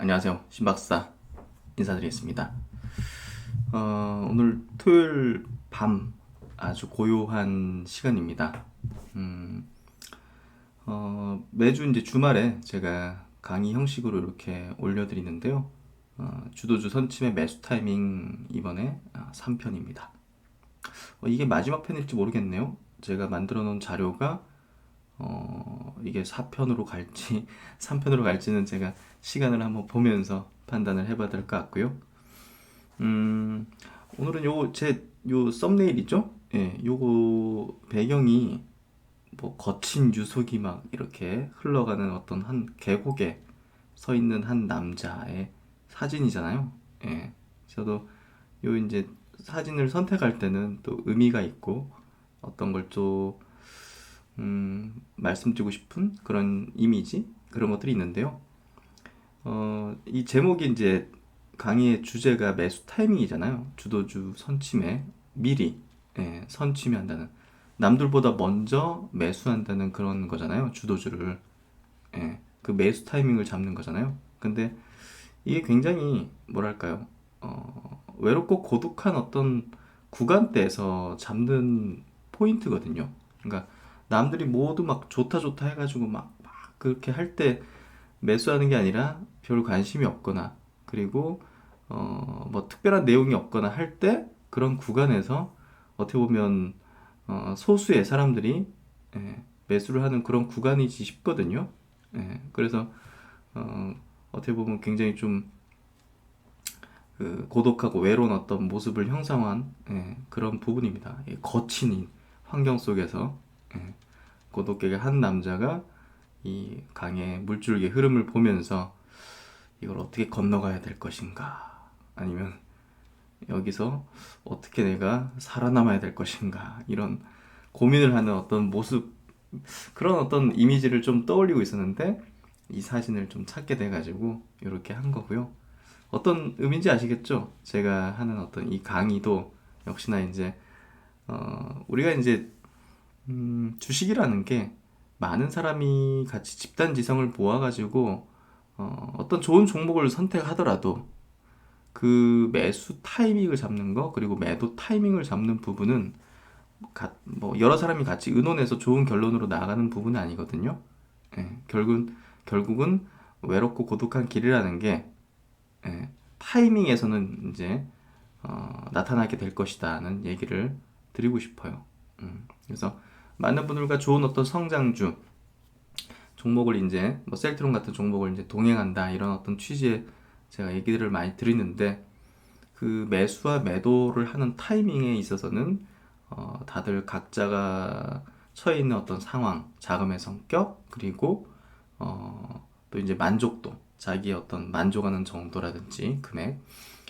안녕하세요. 신박사 인사드리겠습니다. 오늘 토요일 밤 아주 고요한 시간입니다. 매주 이제 주말에 제가 강의 형식으로 이렇게 올려드리는데요. 주도주 선침의 매수 타이밍 이번에 3편입니다. 이게 마지막 편일지 모르겠네요. 제가 만들어 놓은 자료가 이게 4편으로 갈지 3편으로 갈지는 제가 시간을 한번 보면서 판단을 해봐야 될 것 같고요. 오늘은 요 썸네일이죠? 예, 요거 배경이 뭐 거친 유속이 막 이렇게 흘러가는 어떤 한 계곡에 서 있는 한 남자의 사진이잖아요. 예, 저도 요 이제 사진을 선택할 때는 또 의미가 있고 어떤 걸 또 말씀드리고 싶은 그런 이미지 그런 것들이 있는데요. 이 제목이 이제 강의의 주제가 매수 타이밍이잖아요. 주도주 선침에 미리 선침한다는 남들보다 먼저 매수한다는 그런 거잖아요. 주도주를 그 매수 타이밍을 잡는 거잖아요. 근데 이게 굉장히 뭐랄까요? 외롭고 고독한 어떤 구간대에서 잡는 포인트거든요. 그러니까 남들이 모두 막 좋다 좋다 해가지고 막 그렇게 할 때 매수하는 게 아니라 별 관심이 없거나 그리고 뭐 특별한 내용이 없거나 할 때 그런 구간에서 어떻게 보면 소수의 사람들이 매수를 하는 그런 구간이지 싶거든요. 그래서 어떻게 보면 굉장히 좀 그 고독하고 외로운 어떤 모습을 형상화한 그런 부분입니다. 거친 환경 속에서 고독하게 한 남자가 이 강의 물줄기의 흐름을 보면서 이걸 어떻게 건너가야 될 것인가, 아니면 여기서 어떻게 내가 살아남아야 될 것인가, 이런 고민을 하는 어떤 모습, 그런 어떤 이미지를 좀 떠올리고 있었는데 이 사진을 좀 찾게 돼가지고 이렇게 한 거고요. 어떤 의미인지 아시겠죠? 제가 하는 어떤 이 강의도 역시나 이제 우리가 이제 주식이라는 게 많은 사람이 같이 집단 지성을 모아가지고 어떤 좋은 종목을 선택하더라도 그 매수 타이밍을 잡는 거 그리고 매도 타이밍을 잡는 부분은 뭐 여러 사람이 같이 의논해서 좋은 결론으로 나가는 부분은 아니거든요. 결국은 외롭고 고독한 길이라는 게 타이밍에서는 이제 나타나게 될 것이다는 얘기를 드리고 싶어요. 그래서 많은 분들과 좋은 어떤 성장주 종목을 이제 뭐 셀트론 같은 종목을 이제 동행한다 이런 어떤 취지의 제가 얘기들을 많이 드리는데 그 매수와 매도를 하는 타이밍에 있어서는 다들 각자가 처해 있는 어떤 상황, 자금의 성격, 그리고 또 이제 만족도, 자기의 어떤 만족하는 정도라든지 금액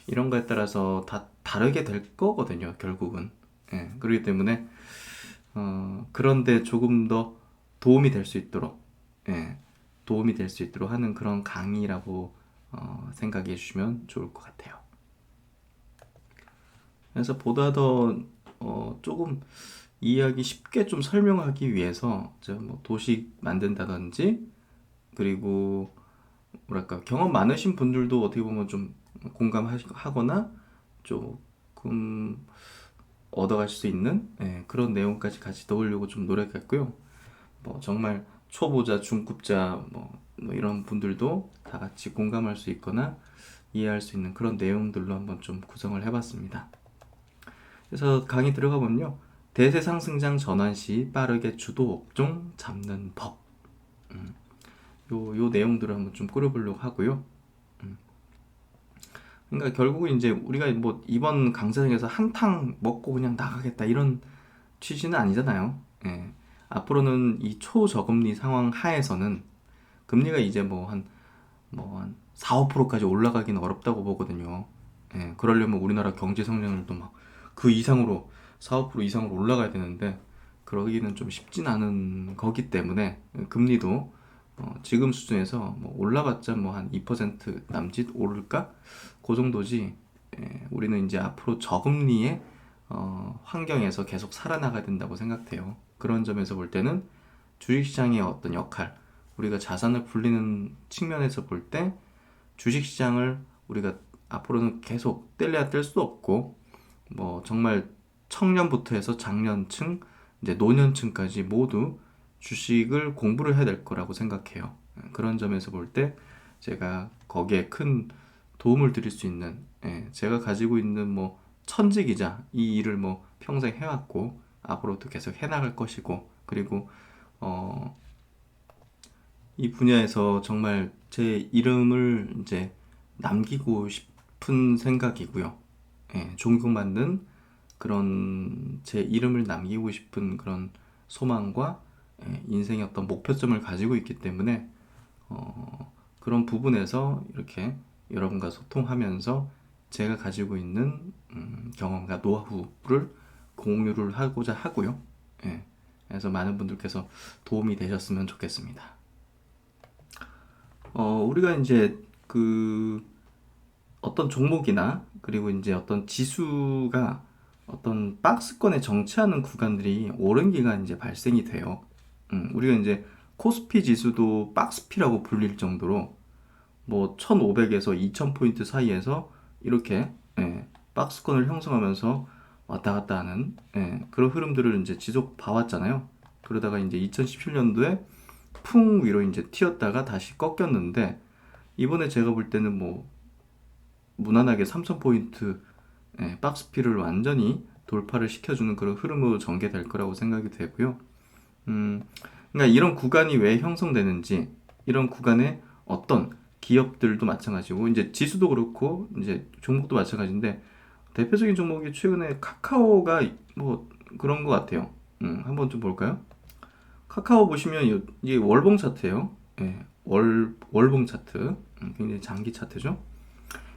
이런 거에 따라서 다 다르게 될 거거든요, 결국은. 그렇기 때문에 그런데 조금 더 도움이 될 수 있도록 도움이 될 수 있도록 하는 그런 강의라고 생각해 주시면 좋을 것 같아요. 그래서 보다 더 조금 이해하기 쉽게 좀 설명하기 위해서 제가 뭐 도식 만든다든지 그리고 뭐랄까 경험 많으신 분들도 어떻게 보면 좀 공감하거나 조금 얻어갈 수 있는 그런 내용까지 같이 넣으려고 좀 노력했고요. 뭐 정말 초보자, 중급자 뭐 이런 분들도 다 같이 공감할 수 있거나 이해할 수 있는 그런 내용들로 한번 좀 구성을 해봤습니다. 그래서 강의 들어가 보면요. 대세 상승장 전환 시 빠르게 주도 업종 잡는 법. 요 내용들을 한번 좀 꾸려보려고 하고요. 그러니까 결국은 이제 우리가 뭐 이번 강사장에서 한탕 먹고 그냥 나가겠다 이런 취지는 아니잖아요. 앞으로는 이 초저금리 상황 하에서는 금리가 이제 뭐 한 4, 5%까지 올라가기는 어렵다고 보거든요. 그러려면 우리나라 경제 성장률도 막 그 이상으로 4, 5% 이상으로 올라가야 되는데 그러기는 좀 쉽진 않은 거기 때문에 금리도 지금 수준에서 뭐 올라봤자 뭐 한 2% 남짓 오를까? 그 정도지. 우리는 이제 앞으로 저금리의 환경에서 계속 살아나가야 된다고 생각돼요. 그런 점에서 볼 때는 주식시장의 어떤 역할, 우리가 자산을 불리는 측면에서 볼 때 주식시장을 우리가 앞으로는 계속 뗄래야 뗄 수도 없고, 뭐 정말 청년부터 해서 장년층, 이제 노년층까지 모두 주식을 공부를 해야 될 거라고 생각해요. 그런 점에서 볼 때 제가 거기에 큰 도움을 드릴 수 있는, 제가 가지고 있는 뭐 천직이자 이 일을 뭐 평생 해왔고 앞으로도 계속 해나갈 것이고, 그리고 이 분야에서 정말 제 이름을 이제 남기고 싶은 생각이고요. 존경받는 그런 제 이름을 남기고 싶은 그런 소망과 인생의 어떤 목표점을 가지고 있기 때문에 그런 부분에서 이렇게 여러분과 소통하면서 제가 가지고 있는 경험과 노하우를 공유를 하고자 하고요. 그래서 많은 분들께서 도움이 되셨으면 좋겠습니다. 우리가 이제 그 어떤 종목이나 그리고 이제 어떤 지수가 어떤 박스권에 정체하는 구간들이 오랜 기간 이제 발생이 돼요. 우리가 이제 코스피 지수도 박스피라고 불릴 정도로 뭐 1500에서 2000포인트 사이에서 이렇게 박스권을 형성하면서 왔다 갔다 하는 그런 흐름들을 이제 지속 봐왔잖아요. 그러다가 이제 2017년도에 풍 위로 이제 튀었다가 다시 꺾였는데, 이번에 제가 볼 때는 뭐 무난하게 3000포인트 박스피를 완전히 돌파를 시켜주는 그런 흐름으로 전개될 거라고 생각이 되고요. 그러니까 이런 구간이 왜 형성되는지, 이런 구간에 어떤 기업들도 마찬가지고, 이제 지수도 그렇고 이제 종목도 마찬가지인데, 대표적인 종목이 최근에 카카오가 뭐 그런 것 같아요. 한번 좀 볼까요? 카카오 보시면 이게 월봉 차트예요. 월봉 차트. 굉장히 장기 차트죠.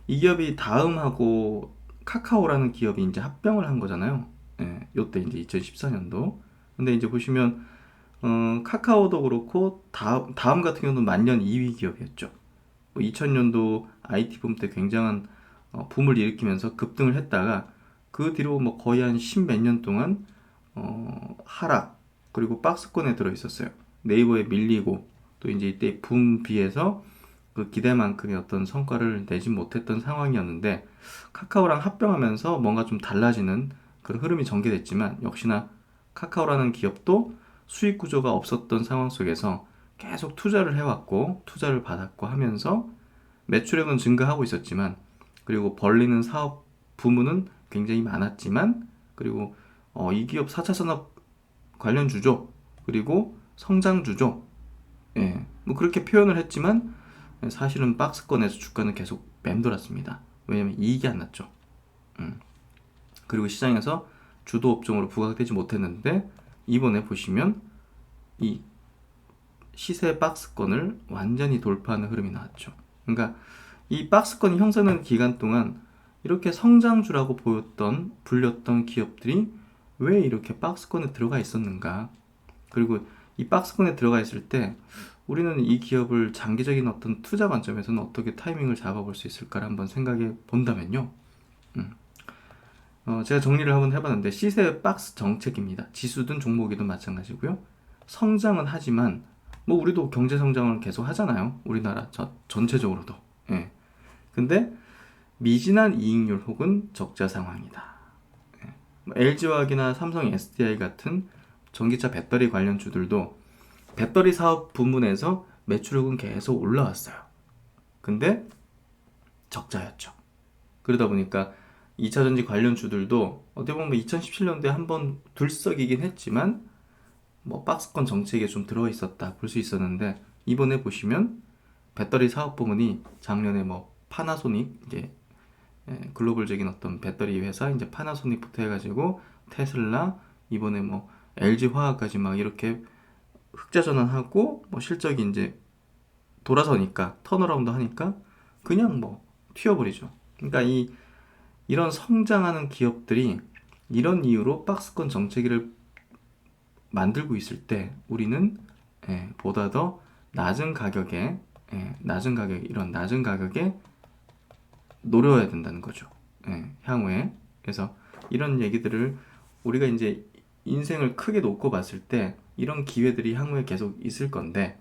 이 기업이 다음하고 카카오라는 기업이 이제 합병을 한 거잖아요. 요때 이제 2014년도. 근데 이제 보시면 카카오도 그렇고 다음 같은 경우는 만년 2위 기업이었죠. 2000년도 IT 붐 때 굉장한 붐을 일으키면서 급등을 했다가 그 뒤로 뭐 거의 한 10 몇 년 동안 하락, 그리고 박스권에 들어 있었어요. 네이버에 밀리고, 또 이제 이때 붐 비해서 그 기대만큼의 어떤 성과를 내지 못했던 상황이었는데, 카카오랑 합병하면서 뭔가 좀 달라지는 그런 흐름이 전개됐지만, 역시나 카카오라는 기업도 수익 구조가 없었던 상황 속에서 계속 투자를 해왔고 투자를 받았고 하면서 매출액은 증가하고 있었지만, 그리고 벌리는 사업 부문은 굉장히 많았지만, 그리고 이 기업 4차 산업 관련 주죠. 그리고 성장 주죠. 뭐 그렇게 표현을 했지만 사실은 박스권에서 주가는 계속 맴돌았습니다. 왜냐면 이익이 안 났죠. 그리고 시장에서 주도 업종으로 부각되지 못했는데, 이번에 보시면 이 시세 박스권을 완전히 돌파하는 흐름이 나왔죠. 그러니까 이 박스권이 형성되는 기간 동안 이렇게 성장주라고 불렸던 기업들이 왜 이렇게 박스권에 들어가 있었는가, 그리고 이 박스권에 들어가 있을 때 우리는 이 기업을 장기적인 어떤 투자 관점에서는 어떻게 타이밍을 잡아볼 수 있을까를 한번 생각해 본다면요. 제가 정리를 한번 해봤는데, 시세 박스 정책입니다. 지수든 종목이든 마찬가지고요. 성장은 하지만 뭐 우리도 경제 성장을 계속 하잖아요. 우리나라 전체적으로도. 근데 미진한 이익률 혹은 적자 상황이다. LG화학이나 삼성 SDI 같은 전기차 배터리 관련 주들도 배터리 사업 부문에서 매출액은 계속 올라왔어요. 근데 적자였죠. 그러다 보니까 2차전지 관련 주들도 어떻게 보면 2017년도에 한번 들썩이긴 했지만 뭐 박스권 정책에 좀 들어 있었다 볼 수 있었는데, 이번에 보시면 배터리 사업 부문이 작년에 뭐 파나소닉, 이제 글로벌적인 어떤 배터리 회사 이제 파나소닉부터 해가지고 테슬라, 이번에 뭐 LG 화학까지 막 이렇게 흑자 전환하고 뭐 실적이 이제 돌아서니까, 턴어라운드 하니까 그냥 뭐 튀어버리죠. 그러니까 이런 성장하는 기업들이 이런 이유로 박스권 정체기를 만들고 있을 때 우리는 보다 더 낮은 가격에 이런 낮은 가격에 노려야 된다는 거죠. 향후에. 그래서 이런 얘기들을 우리가 이제 인생을 크게 놓고 봤을 때 이런 기회들이 향후에 계속 있을 건데,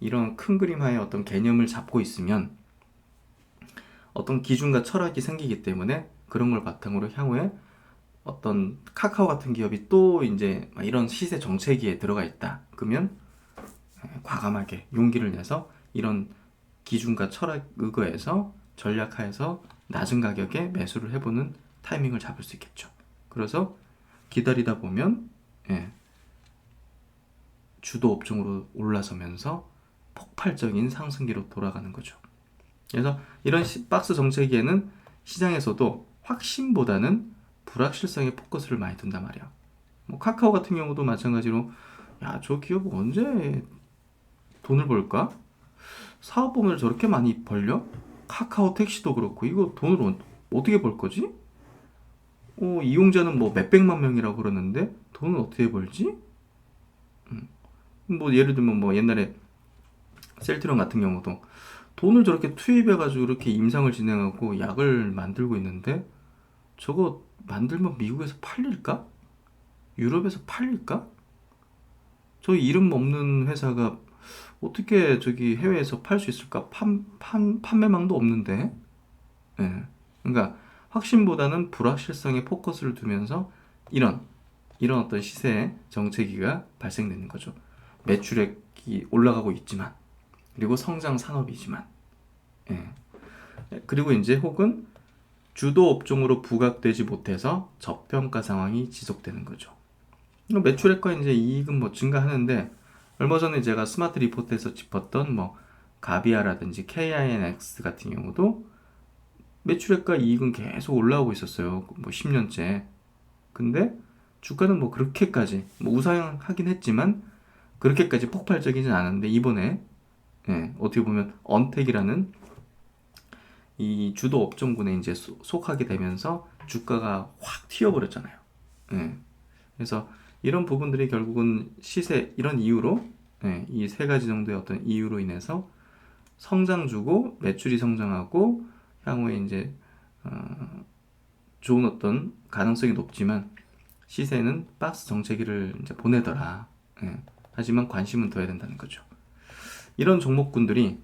이런 큰 그림하에 어떤 개념을 잡고 있으면 어떤 기준과 철학이 생기기 때문에 그런 걸 바탕으로 향후에 어떤 카카오 같은 기업이 또 이제 이런 시세 정체기에 들어가 있다. 그러면 과감하게 용기를 내서 이런 기준과 철학 의거해서 전략하에서 낮은 가격에 매수를 해보는 타이밍을 잡을 수 있겠죠. 그래서 기다리다 보면 주도 업종으로 올라서면서 폭발적인 상승기로 돌아가는 거죠. 그래서 이런 박스 정체기에는 시장에서도 확신보다는 불확실성에 포커스를 많이 둔단 말이야. 뭐 카카오 같은 경우도 마찬가지로 야, 저 기업 언제 돈을 벌까? 사업보험을 저렇게 많이 벌려? 카카오 택시도 그렇고 이거 돈을 어떻게 벌 거지? 이용자는 뭐 몇백만 명이라고 그러는데 돈은 어떻게 벌지? 뭐 예를 들면 뭐 옛날에 셀트리온 같은 경우도 돈을 저렇게 투입해가지고 이렇게 임상을 진행하고 약을 만들고 있는데 저거 만들면 미국에서 팔릴까? 유럽에서 팔릴까? 저 이름 없는 회사가 어떻게 저기 해외에서 팔 수 있을까? 판매망도 없는데. 예. 그러니까 확신보다는 불확실성에 포커스를 두면서 이런 어떤 시세 정체기가 발생되는 거죠. 매출액이 올라가고 있지만 그리고 성장 산업이지만 예. 그리고 이제 혹은 주도 업종으로 부각되지 못해서 저평가 상황이 지속되는 거죠. 매출액과 이제 이익은 뭐 증가하는데 얼마 전에 제가 스마트 리포트에서 짚었던 뭐 가비아라든지 KINX 같은 경우도 매출액과 이익은 계속 올라오고 있었어요. 뭐 10년째. 근데 주가는 뭐 그렇게까지 뭐 우상하긴 했지만 그렇게까지 폭발적이진 않은데 이번에 어떻게 보면 언택이라는 이 주도 업종군에 이제 속하게 되면서 주가가 확 튀어버렸잖아요. 그래서 이런 부분들이 결국은 시세 이런 이유로 이 세 가지 정도의 어떤 이유로 인해서 성장주고 매출이 성장하고 향후에 이제 좋은 어떤 가능성이 높지만 시세는 박스 정체기를 이제 보내더라. 하지만 관심은 둬야 된다는 거죠. 이런 종목군들이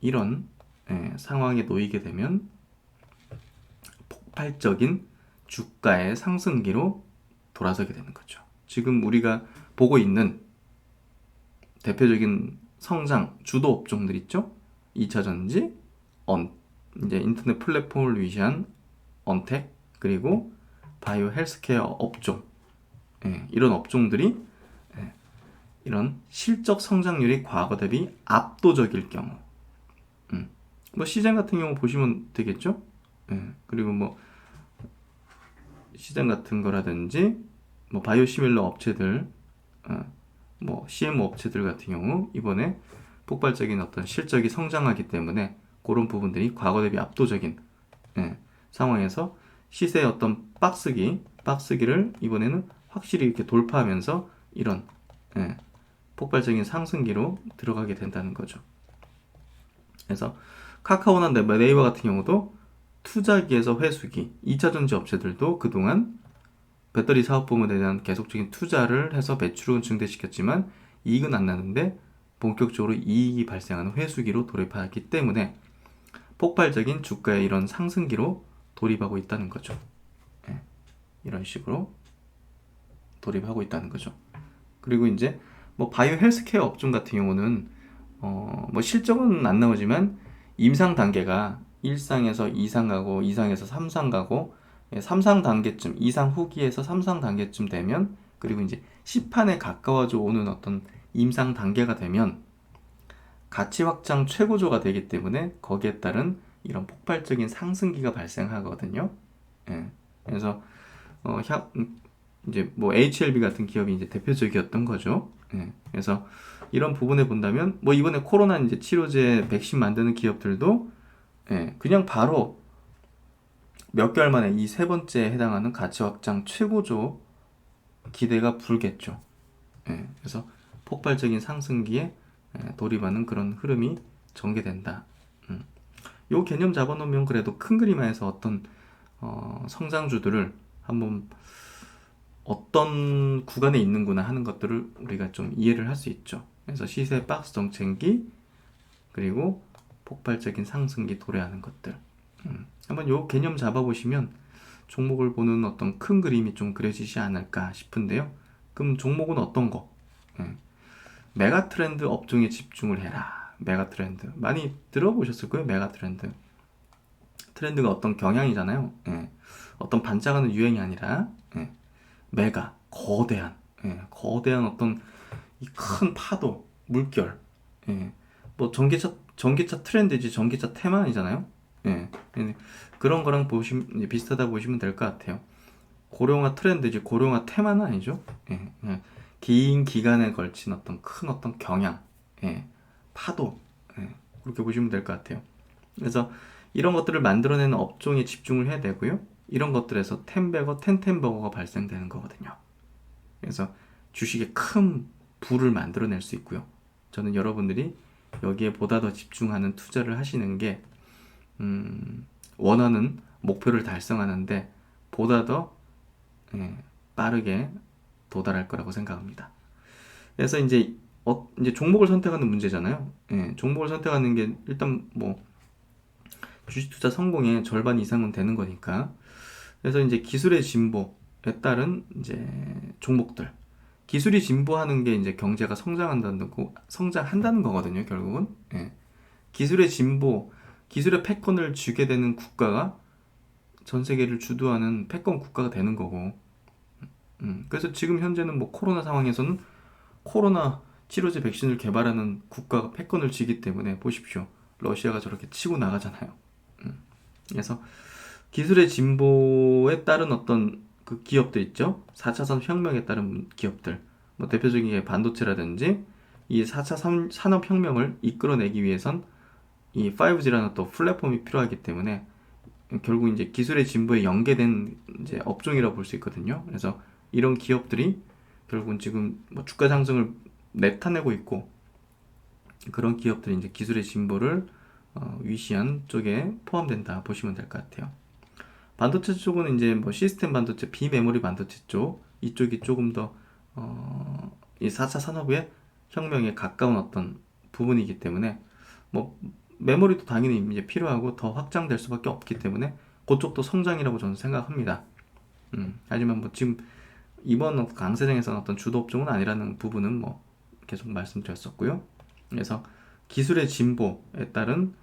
이런 상황에 놓이게 되면 폭발적인 주가의 상승기로 돌아서게 되는 거죠. 지금 우리가 보고 있는 대표적인 성장 주도 업종들 있죠? 2차전지, 이제 인터넷 플랫폼을 위시한 언택, 그리고 바이오 헬스케어 업종, 이런 업종들이 이런 실적 성장률이 과거 대비 압도적일 경우, 뭐 시장 같은 경우 보시면 되겠죠? 그리고 뭐 시장 같은 거라든지 뭐 바이오 시밀러 업체들, 뭐 CMO 업체들 같은 경우 이번에 폭발적인 어떤 실적이 성장하기 때문에 그런 부분들이 과거 대비 압도적인 상황에서 시세의 어떤 박스기를 이번에는 확실히 이렇게 돌파하면서 이런 폭발적인 상승기로 들어가게 된다는 거죠. 그래서 카카오나 네이버 같은 경우도 투자기에서 회수기, 2차전지 업체들도 그동안 배터리 사업 부문에 대한 계속적인 투자를 해서 매출은 증대시켰지만 이익은 안 나는데 본격적으로 이익이 발생하는 회수기로 돌입하기 때문에 폭발적인 주가의 이런 상승기로 돌입하고 있다는 거죠. 이런 식으로 돌입하고 있다는 거죠. 그리고 이제 뭐 바이오 헬스케어 업종 같은 경우는 뭐 실적은 안 나오지만 임상 단계가 1상에서 2상 가고 2상에서 3상 가고 3상 단계쯤 2상 후기에서 3상 단계쯤 되면 그리고 이제 시판에 가까워져 오는 어떤 임상 단계가 되면 가치 확장 최고조가 되기 때문에 거기에 따른 이런 폭발적인 상승기가 발생하거든요. 그래서 이제 뭐 HLB 같은 기업이 이제 대표적이었던 거죠. 그래서 이런 부분에 본다면 뭐 이번에 코로나 이제 치료제 백신 만드는 기업들도 그냥 바로 몇 개월 만에 이 세 번째에 해당하는 가치 확장 최고조 기대가 불겠죠. 그래서 폭발적인 상승기에 돌입하는 그런 흐름이 전개된다. 요 개념 잡아놓으면 그래도 큰 그림에서 어떤 성장주들을 한번 어떤 구간에 있는구나 하는 것들을 우리가 좀 이해를 할 수 있죠. 그래서 시세 박스 정체기 그리고 폭발적인 상승기 도래하는 것들. 한번 요 개념 잡아보시면 종목을 보는 어떤 큰 그림이 좀 그려지지 않을까 싶은데요. 그럼 종목은 어떤 거? 메가 트렌드 업종에 집중을 해라. 메가 트렌드. 많이 들어보셨을 거예요, 메가 트렌드. 트렌드가 어떤 경향이잖아요. 어떤 반짝하는 유행이 아니라, 메가, 거대한, 거대한 어떤 이 큰 파도, 물결, 뭐 전기차 트렌드지 전기차 테마 아니잖아요. 그런 거랑 이제 비슷하다 보시면 될 것 같아요. 고령화 트렌드지 고령화 테마는 아니죠. 긴 기간에 걸친 어떤 경향, 파도, 그렇게 보시면 될 것 같아요. 그래서 이런 것들을 만들어내는 업종에 집중을 해야 되고요. 이런 것들에서 텐텐버거가 발생되는 거거든요. 그래서 주식에 큰 부를 만들어낼 수 있고요. 저는 여러분들이 여기에 보다 더 집중하는 투자를 하시는 게 원하는 목표를 달성하는데 보다 더 빠르게 도달할 거라고 생각합니다. 그래서 이제 종목을 선택하는 문제잖아요. 종목을 선택하는 게 일단 뭐 주식 투자 성공의 절반 이상은 되는 거니까. 그래서 이제 기술의 진보에 따른 이제 종목들. 기술이 진보하는 게 이제 경제가 성장한다는 거거든요, 결국은. 기술의 진보, 기술의 패권을 쥐게 되는 국가가 전 세계를 주도하는 패권 국가가 되는 거고. 그래서 지금 현재는 뭐 코로나 상황에서는 코로나 치료제 백신을 개발하는 국가가 패권을 쥐기 때문에 보십시오. 러시아가 저렇게 치고 나가잖아요. 그래서 기술의 진보에 따른 어떤 그 기업들 있죠. 4차 산업혁명에 따른 기업들. 뭐 대표적인 게 반도체라든지 이 4차 산업혁명을 이끌어내기 위해선 이 5G라는 또 플랫폼이 필요하기 때문에 결국 이제 기술의 진보에 연계된 이제 업종이라고 볼 수 있거든요. 그래서 이런 기업들이 결국은 지금 뭐 주가 상승을 내타내고 있고 그런 기업들이 이제 기술의 진보를 위시한 쪽에 포함된다 보시면 될 것 같아요. 반도체 쪽은 이제 뭐 시스템 반도체, 비메모리 반도체 쪽 이쪽이 조금 더 이 4차 산업의 혁명에 가까운 어떤 부분이기 때문에 뭐 메모리도 당연히 이제 필요하고 더 확장될 수밖에 없기 때문에 그쪽도 성장이라고 저는 생각합니다. 하지만 뭐 지금 이번 강세장에서는 어떤 주도 업종은 아니라는 부분은 뭐 계속 말씀드렸었고요. 그래서 기술의 진보에 따른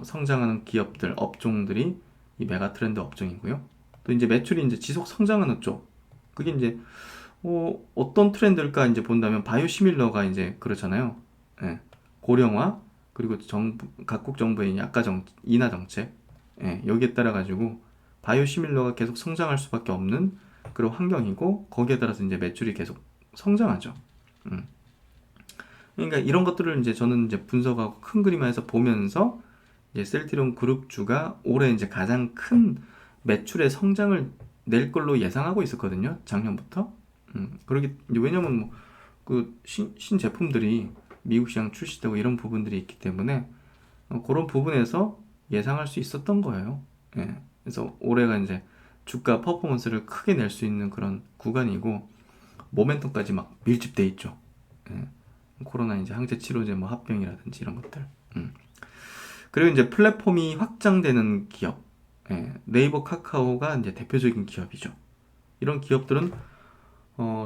성장하는 기업들, 업종들이 이 메가 트렌드 업종이고요. 또 이제 매출이 이제 지속 성장하는 쪽, 그게 이제 어떤 트렌드일까 이제 본다면 바이오시밀러가 이제 그렇잖아요. 고령화 그리고 각국 정부의 인하 정책, 여기에 따라 가지고 바이오시밀러가 계속 성장할 수밖에 없는 그런 환경이고 거기에 따라서 이제 매출이 계속 성장하죠. 그러니까 이런 것들을 이제 저는 이제 분석하고 큰 그림에서 보면서 이제 셀트리온 그룹주가 올해 이제 가장 큰 매출의 성장을 낼 걸로 예상하고 있었거든요. 작년부터. 왜냐면 뭐 그 신제품들이 미국 시장 출시되고 이런 부분들이 있기 때문에 그런 부분에서 예상할 수 있었던 거예요. 그래서 올해가 이제 주가 퍼포먼스를 크게 낼 수 있는 그런 구간이고 모멘텀까지 막 밀집돼 있죠. 코로나 이제 항체 치료제 뭐 합병이라든지 이런 것들. 그리고 이제 플랫폼이 확장되는 기업. 네이버 카카오가 이제 대표적인 기업이죠. 이런 기업들은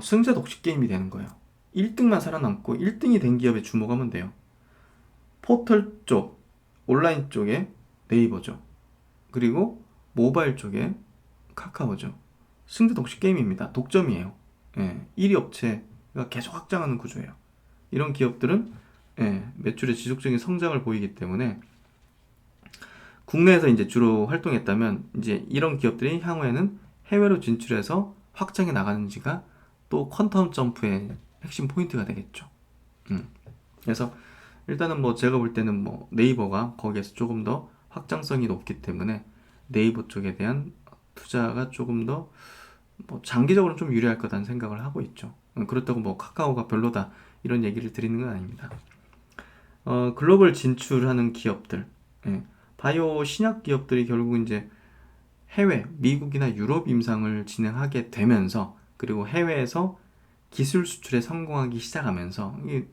승자 독식 게임이 되는 거예요. 1등만 살아남고 1등이 된 기업에 주목하면 돼요. 포털 쪽, 온라인 쪽에 네이버죠. 그리고 모바일 쪽에 카카오죠. 승자 독식 게임입니다. 독점이에요. 1위 업체가 계속 확장하는 구조예요. 이런 기업들은 매출의 지속적인 성장을 보이기 때문에 국내에서 이제 주로 활동했다면 이제 이런 기업들이 향후에는 해외로 진출해서 확장해 나가는지가 또 퀀텀 점프의 핵심 포인트가 되겠죠. 그래서 일단은 뭐 제가 볼 때는 뭐 네이버가 거기에서 조금 더 확장성이 높기 때문에 네이버 쪽에 대한 투자가 조금 더 뭐 장기적으로는 좀 유리할 거다는 생각을 하고 있죠. 그렇다고 뭐 카카오가 별로다 이런 얘기를 드리는 건 아닙니다. 글로벌 진출하는 기업들, 바이오 신약 기업들이 결국 이제 해외, 미국이나 유럽 임상을 진행하게 되면서 그리고 해외에서 기술 수출에 성공하기 시작하면서 이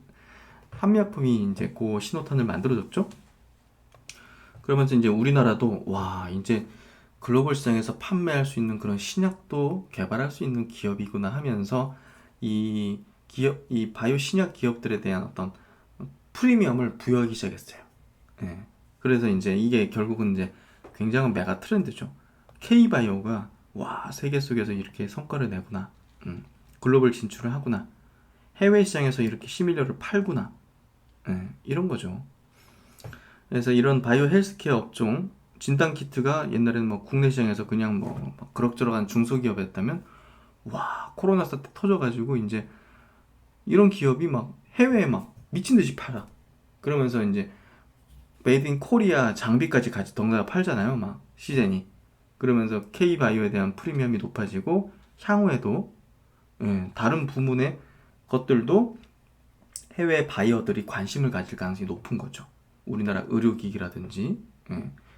한미약품이 이제 그 신호탄을 만들어줬죠. 그러면서 이제 우리나라도 와, 이제 글로벌 시장에서 판매할 수 있는 그런 신약도 개발할 수 있는 기업이구나 하면서 이 기업, 이 바이오 신약 기업들에 대한 어떤 프리미엄을 부여하기 시작했어요. 예. 그래서 이제 이게 결국은 이제 굉장한 메가 트렌드죠. K바이오가 와, 세계 속에서 이렇게 성과를 내구나. 글로벌 진출을 하구나. 해외 시장에서 이렇게 시밀러를 팔구나. 예, 이런 거죠. 그래서 이런 바이오 헬스케어 업종 진단 키트가 옛날에는 뭐 국내 시장에서 그냥 뭐 그럭저럭한 중소기업이었다면 와, 코로나 사태 터져가지고 이제 이런 기업이 막 해외에 막 미친 듯이 팔아. 그러면서 이제 메이드 인 코리아 장비까지 같이 덩달아 팔잖아요, 막 시젠이. 그러면서 K바이오에 대한 프리미엄이 높아지고 향후에도 다른 부문의 것들도 해외 바이어들이 관심을 가질 가능성이 높은 거죠. 우리나라 의료기기라든지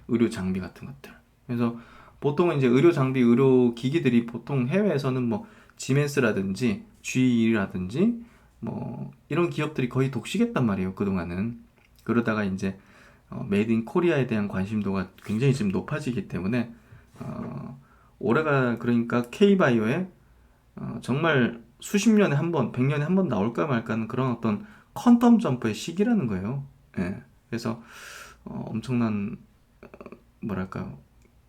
의료 장비 같은 것들. 그래서 보통은 이제 의료 장비, 의료 기기들이 보통 해외에서는 뭐 지멘스라든지 GE라든지 뭐 이런 기업들이 거의 독식했단 말이에요. 그동안은. 그러다가 이제 메이드 인 코리아에 대한 관심도가 굉장히 지금 높아지기 때문에 올해가 그러니까 K바이오에 정말 수십 년에 한 번, 100년에 한 번 나올까 말까 하는 그런 어떤 퀀텀 점프의 시기라는 거예요. 예. 그래서 엄청난 뭐랄까요,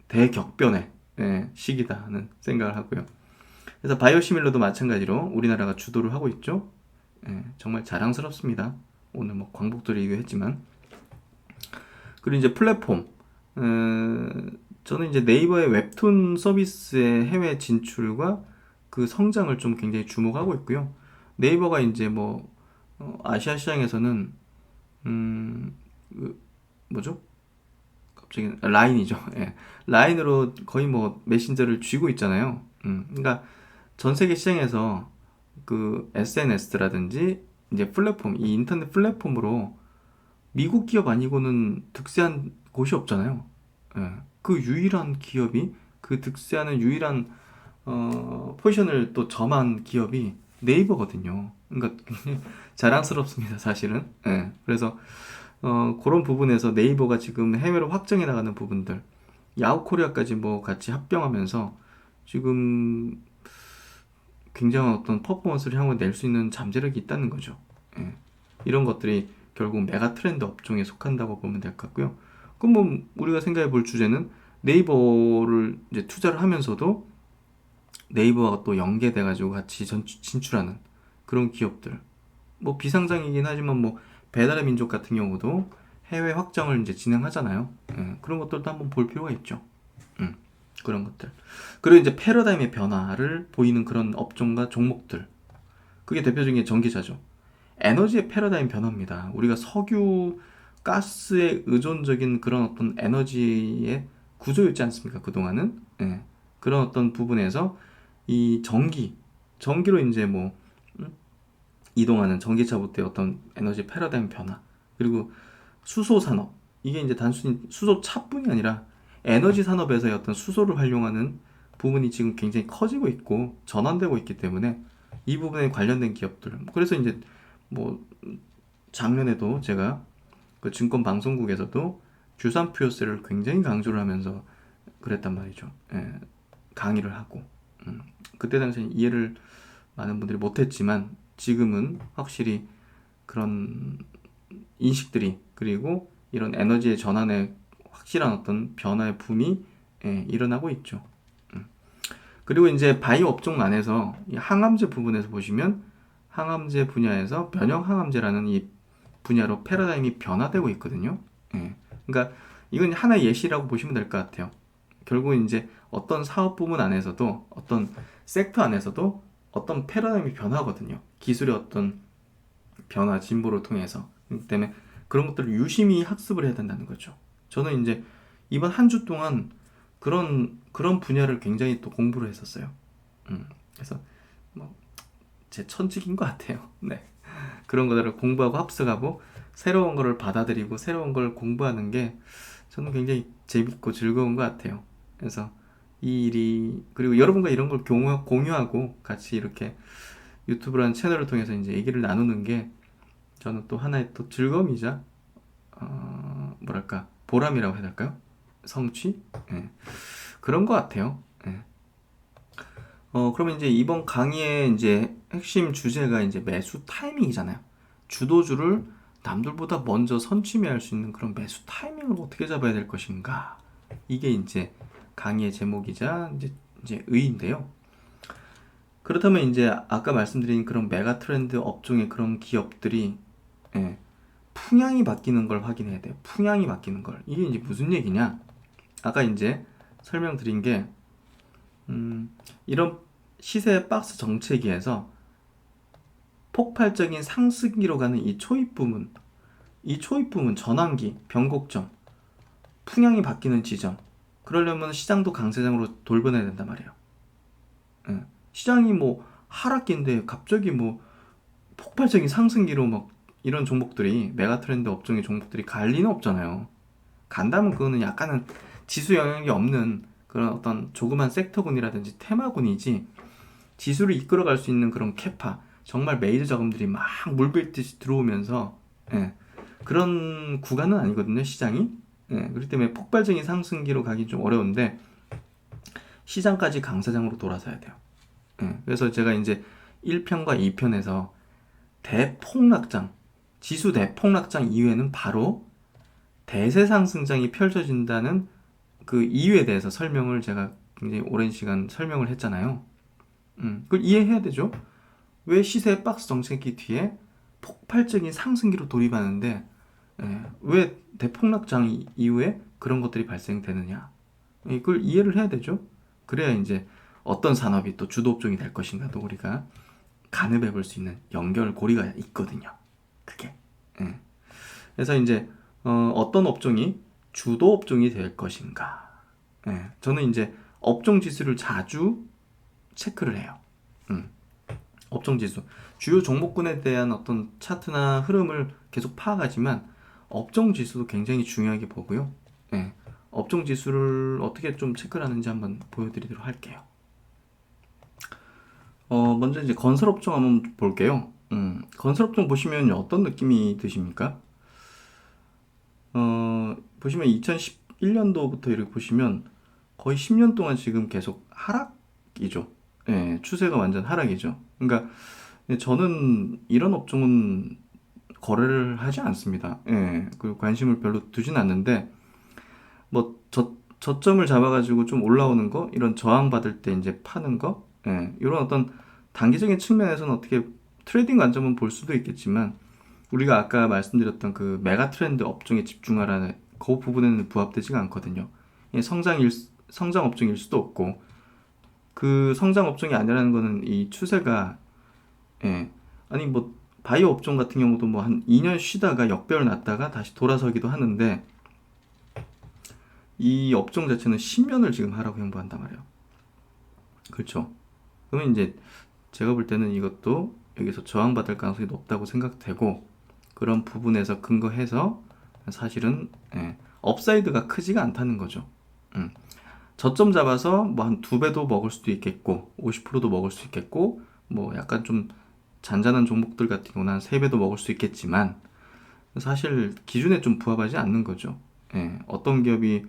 대격변의 시기다 하는 생각을 하고요. 그래서 바이오시밀러도 마찬가지로 우리나라가 주도를 하고 있죠. 예, 정말 자랑스럽습니다. 오늘 뭐 광복절이기도 했지만. 그리고 이제 플랫폼. 저는 이제 네이버의 웹툰 서비스의 해외 진출과 그 성장을 좀 굉장히 주목하고 있고요. 네이버가 이제 뭐 아시아 시장에서는 뭐죠? 갑자기 라인이죠. 예. 라인으로 거의 뭐 메신저를 쥐고 있잖아요. 그러니까 전 세계 시장에서 그 SNS라든지 이제 플랫폼, 이 인터넷 플랫폼으로 미국 기업 아니고는 득세한 곳이 없잖아요. 예. 그 유일한 기업이 그 득세하는 유일한 포지션을 또 점한 기업이 네이버거든요. 그러니까 자랑스럽습니다, 사실은. 예. 그래서 그런 부분에서 네이버가 지금 해외로 확장해 나가는 부분들, 야후코리아까지 뭐 같이 합병하면서 지금 굉장한 어떤 퍼포먼스를 향후 낼 수 있는 잠재력이 있다는 거죠. 예. 이런 것들이 결국 메가 트렌드 업종에 속한다고 보면 될 것 같고요. 그럼 뭐 우리가 생각해 볼 주제는 네이버를 이제 투자를 하면서도 네이버와 또 연계돼 가지고 같이 진출하는 그런 기업들. 뭐 비상장이긴 하지만 뭐 배달의 민족 같은 경우도 해외 확장을 이제 진행하잖아요. 그런 것들도 한번 볼 필요가 있죠. 그런 것들. 그리고 이제 패러다임의 변화를 보이는 그런 업종과 종목들. 그게 대표적인 게 전기차죠. 에너지의 패러다임 변화입니다. 우리가 석유, 가스에 의존적인 그런 어떤 에너지의 구조였지 않습니까? 그동안은. 예. 그런 어떤 부분에서 이 전기로 이제 뭐 이동하는 전기차부터의 어떤 에너지 패러다임 변화, 그리고 수소 산업, 이게 이제 단순히 수소차뿐이 아니라 에너지 산업에서의 어떤 수소를 활용하는 부분이 지금 굉장히 커지고 있고 전환되고 있기 때문에 이 부분에 관련된 기업들, 그래서 이제 뭐 작년에도 제가 그 증권 방송국에서도 규산 퓨어셀을 굉장히 강조를 하면서 그랬단 말이죠. 예, 강의를 하고 그때 당시에 이해를 많은 분들이 못했지만 지금은 확실히 그런 인식들이, 그리고 이런 에너지의 전환에 확실한 어떤 변화의 붐이 일어나고 있죠. 그리고 이제 바이오 업종 안에서 이 항암제 부분에서 보시면 항암제 분야에서 면역 항암제라는 이 분야로 패러다임이 변화되고 있거든요. 그러니까 이건 하나의 예시라고 보시면 될 것 같아요. 결국 이제 어떤 사업 부문 안에서도 어떤 섹터 안에서도 어떤 패러다임이 변하거든요. 기술의 어떤 변화, 진보를 통해서. 그렇기 때문에 그런 것들을 유심히 학습을 해야 된다는 거죠. 저는 이제 이번 한 주 동안 그런 분야를 굉장히 또 공부를 했었어요. 그래서 뭐 제 천직인 것 같아요. 네. 그런 것들을 공부하고 합숙하고 새로운 거를 받아들이고 새로운 걸 공부하는 게 저는 굉장히 재밌고 즐거운 것 같아요. 그래서 이 일이, 그리고 여러분과 이런 걸 공유하고 같이 이렇게 유튜브라는 채널을 통해서 이제 얘기를 나누는 게 저는 또 하나의 또 즐거움이자 뭐랄까 보람이라고 해야 될까요? 성취? 예. 그런 것 같아요. 예. 그러면 이제 이번 강의의 이제 핵심 주제가 이제 매수 타이밍이잖아요. 주도주를 남들보다 먼저 선취매할 수 있는 그런 매수 타이밍을 어떻게 잡아야 될 것인가. 이게 이제 강의의 제목이자 이제 의의인데요. 그렇다면 이제 아까 말씀드린 그런 메가 트렌드 업종의 그런 기업들이 예, 풍향이 바뀌는 걸 확인해야 돼요. 풍향이 바뀌는 걸. 이게 이제 무슨 얘기냐? 아까 이제 설명드린 게 이런 시세 박스 정체기에서 폭발적인 상승기로 가는 이 초입 부분 전환기, 변곡점, 풍향이 바뀌는 지점. 그러려면 시장도 강세장으로 돌변해야 된단 말이에요. 예. 시장이 뭐 하락기인데 갑자기 뭐 폭발적인 상승기로 막 이런 종목들이 메가 트렌드 업종의 종목들이 갈 리는 없잖아요. 간다면 그거는 약간은 지수 영향이 없는 그런 어떤 조그만 섹터군이라든지 테마군이지 지수를 이끌어갈 수 있는 그런 캐파 정말 메이저 자금들이 막 물밀듯이 들어오면서 예, 그런 구간은 아니거든요 시장이. 예, 그렇기 때문에 폭발적인 상승기로 가기 좀 어려운데 시장까지 강사장으로 돌아서야 돼요. 예, 그래서 제가 이제 1편과 2편에서 대폭락장 지수 대폭락장 이후에는 바로 대세 상승장이 펼쳐진다는 그 이유에 대해서 설명을 제가 굉장히 오랜 시간 설명을 했잖아요. 그걸 이해해야 되죠. 왜 시세 박스 정체기 뒤에 폭발적인 상승기로 돌입하는데 왜 대폭락장 이후에 그런 것들이 발생되느냐. 이걸 이해를 해야 되죠. 그래야 이제 어떤 산업이 또 주도업종이 될 것인가도 우리가 가늠해 볼 수 있는 연결고리가 있거든요. 그게. 예. 그래서 이제 어떤 업종이 주도업종이 될 것인가. 예. 저는 이제 업종 지수를 자주 체크를 해요. 업종 지수. 주요 종목군에 대한 어떤 차트나 흐름을 계속 파악하지만 업종 지수도 굉장히 중요하게 보고요. 예. 업종 지수를 어떻게 좀 체크를 하는지 한번 보여드리도록 할게요. 먼저 이제 건설업종 한번 볼게요. 건설업종 보시면 어떤 느낌이 드십니까? 보시면 2011년도부터 이렇게 보시면 거의 10년 동안 지금 계속 하락이죠. 예, 추세가 완전 하락이죠. 그러니까 저는 이런 업종은 거래를 하지 않습니다. 예, 그리고 관심을 별로 두진 않는데 뭐 저점을 잡아가지고 좀 올라오는 거, 이런 저항받을 때 이제 파는 거, 예, 이런 어떤 단기적인 측면에서는 어떻게 트레이딩 관점은 볼 수도 있겠지만 우리가 아까 말씀드렸던 그 메가 트렌드 업종에 집중하라는 그 부분에는 부합되지가 않거든요. 예, 성장 업종일 수도 없고 그 성장 업종이 아니라는 거는 이 추세가 예, 아니 뭐 바이오 업종 같은 경우도 뭐 한 2년 쉬다가 역배열 났다가 다시 돌아서기도 하는데 이 업종 자체는 10년을 지금 하라고 형보한단 말이에요. 그렇죠. 그러면 이제 제가 볼 때는 이것도 여기서 저항받을 가능성이 높다고 생각되고 그런 부분에서 근거해서 사실은 업사이드가 크지가 않다는 거죠. 저점 잡아서 뭐 한 2배도 먹을 수도 있겠고 50%도 먹을 수 있겠고 뭐 약간 좀 잔잔한 종목들 같은 경우는 한 3배도 먹을 수 있겠지만 사실 기준에 좀 부합하지 않는 거죠. 어떤 기업이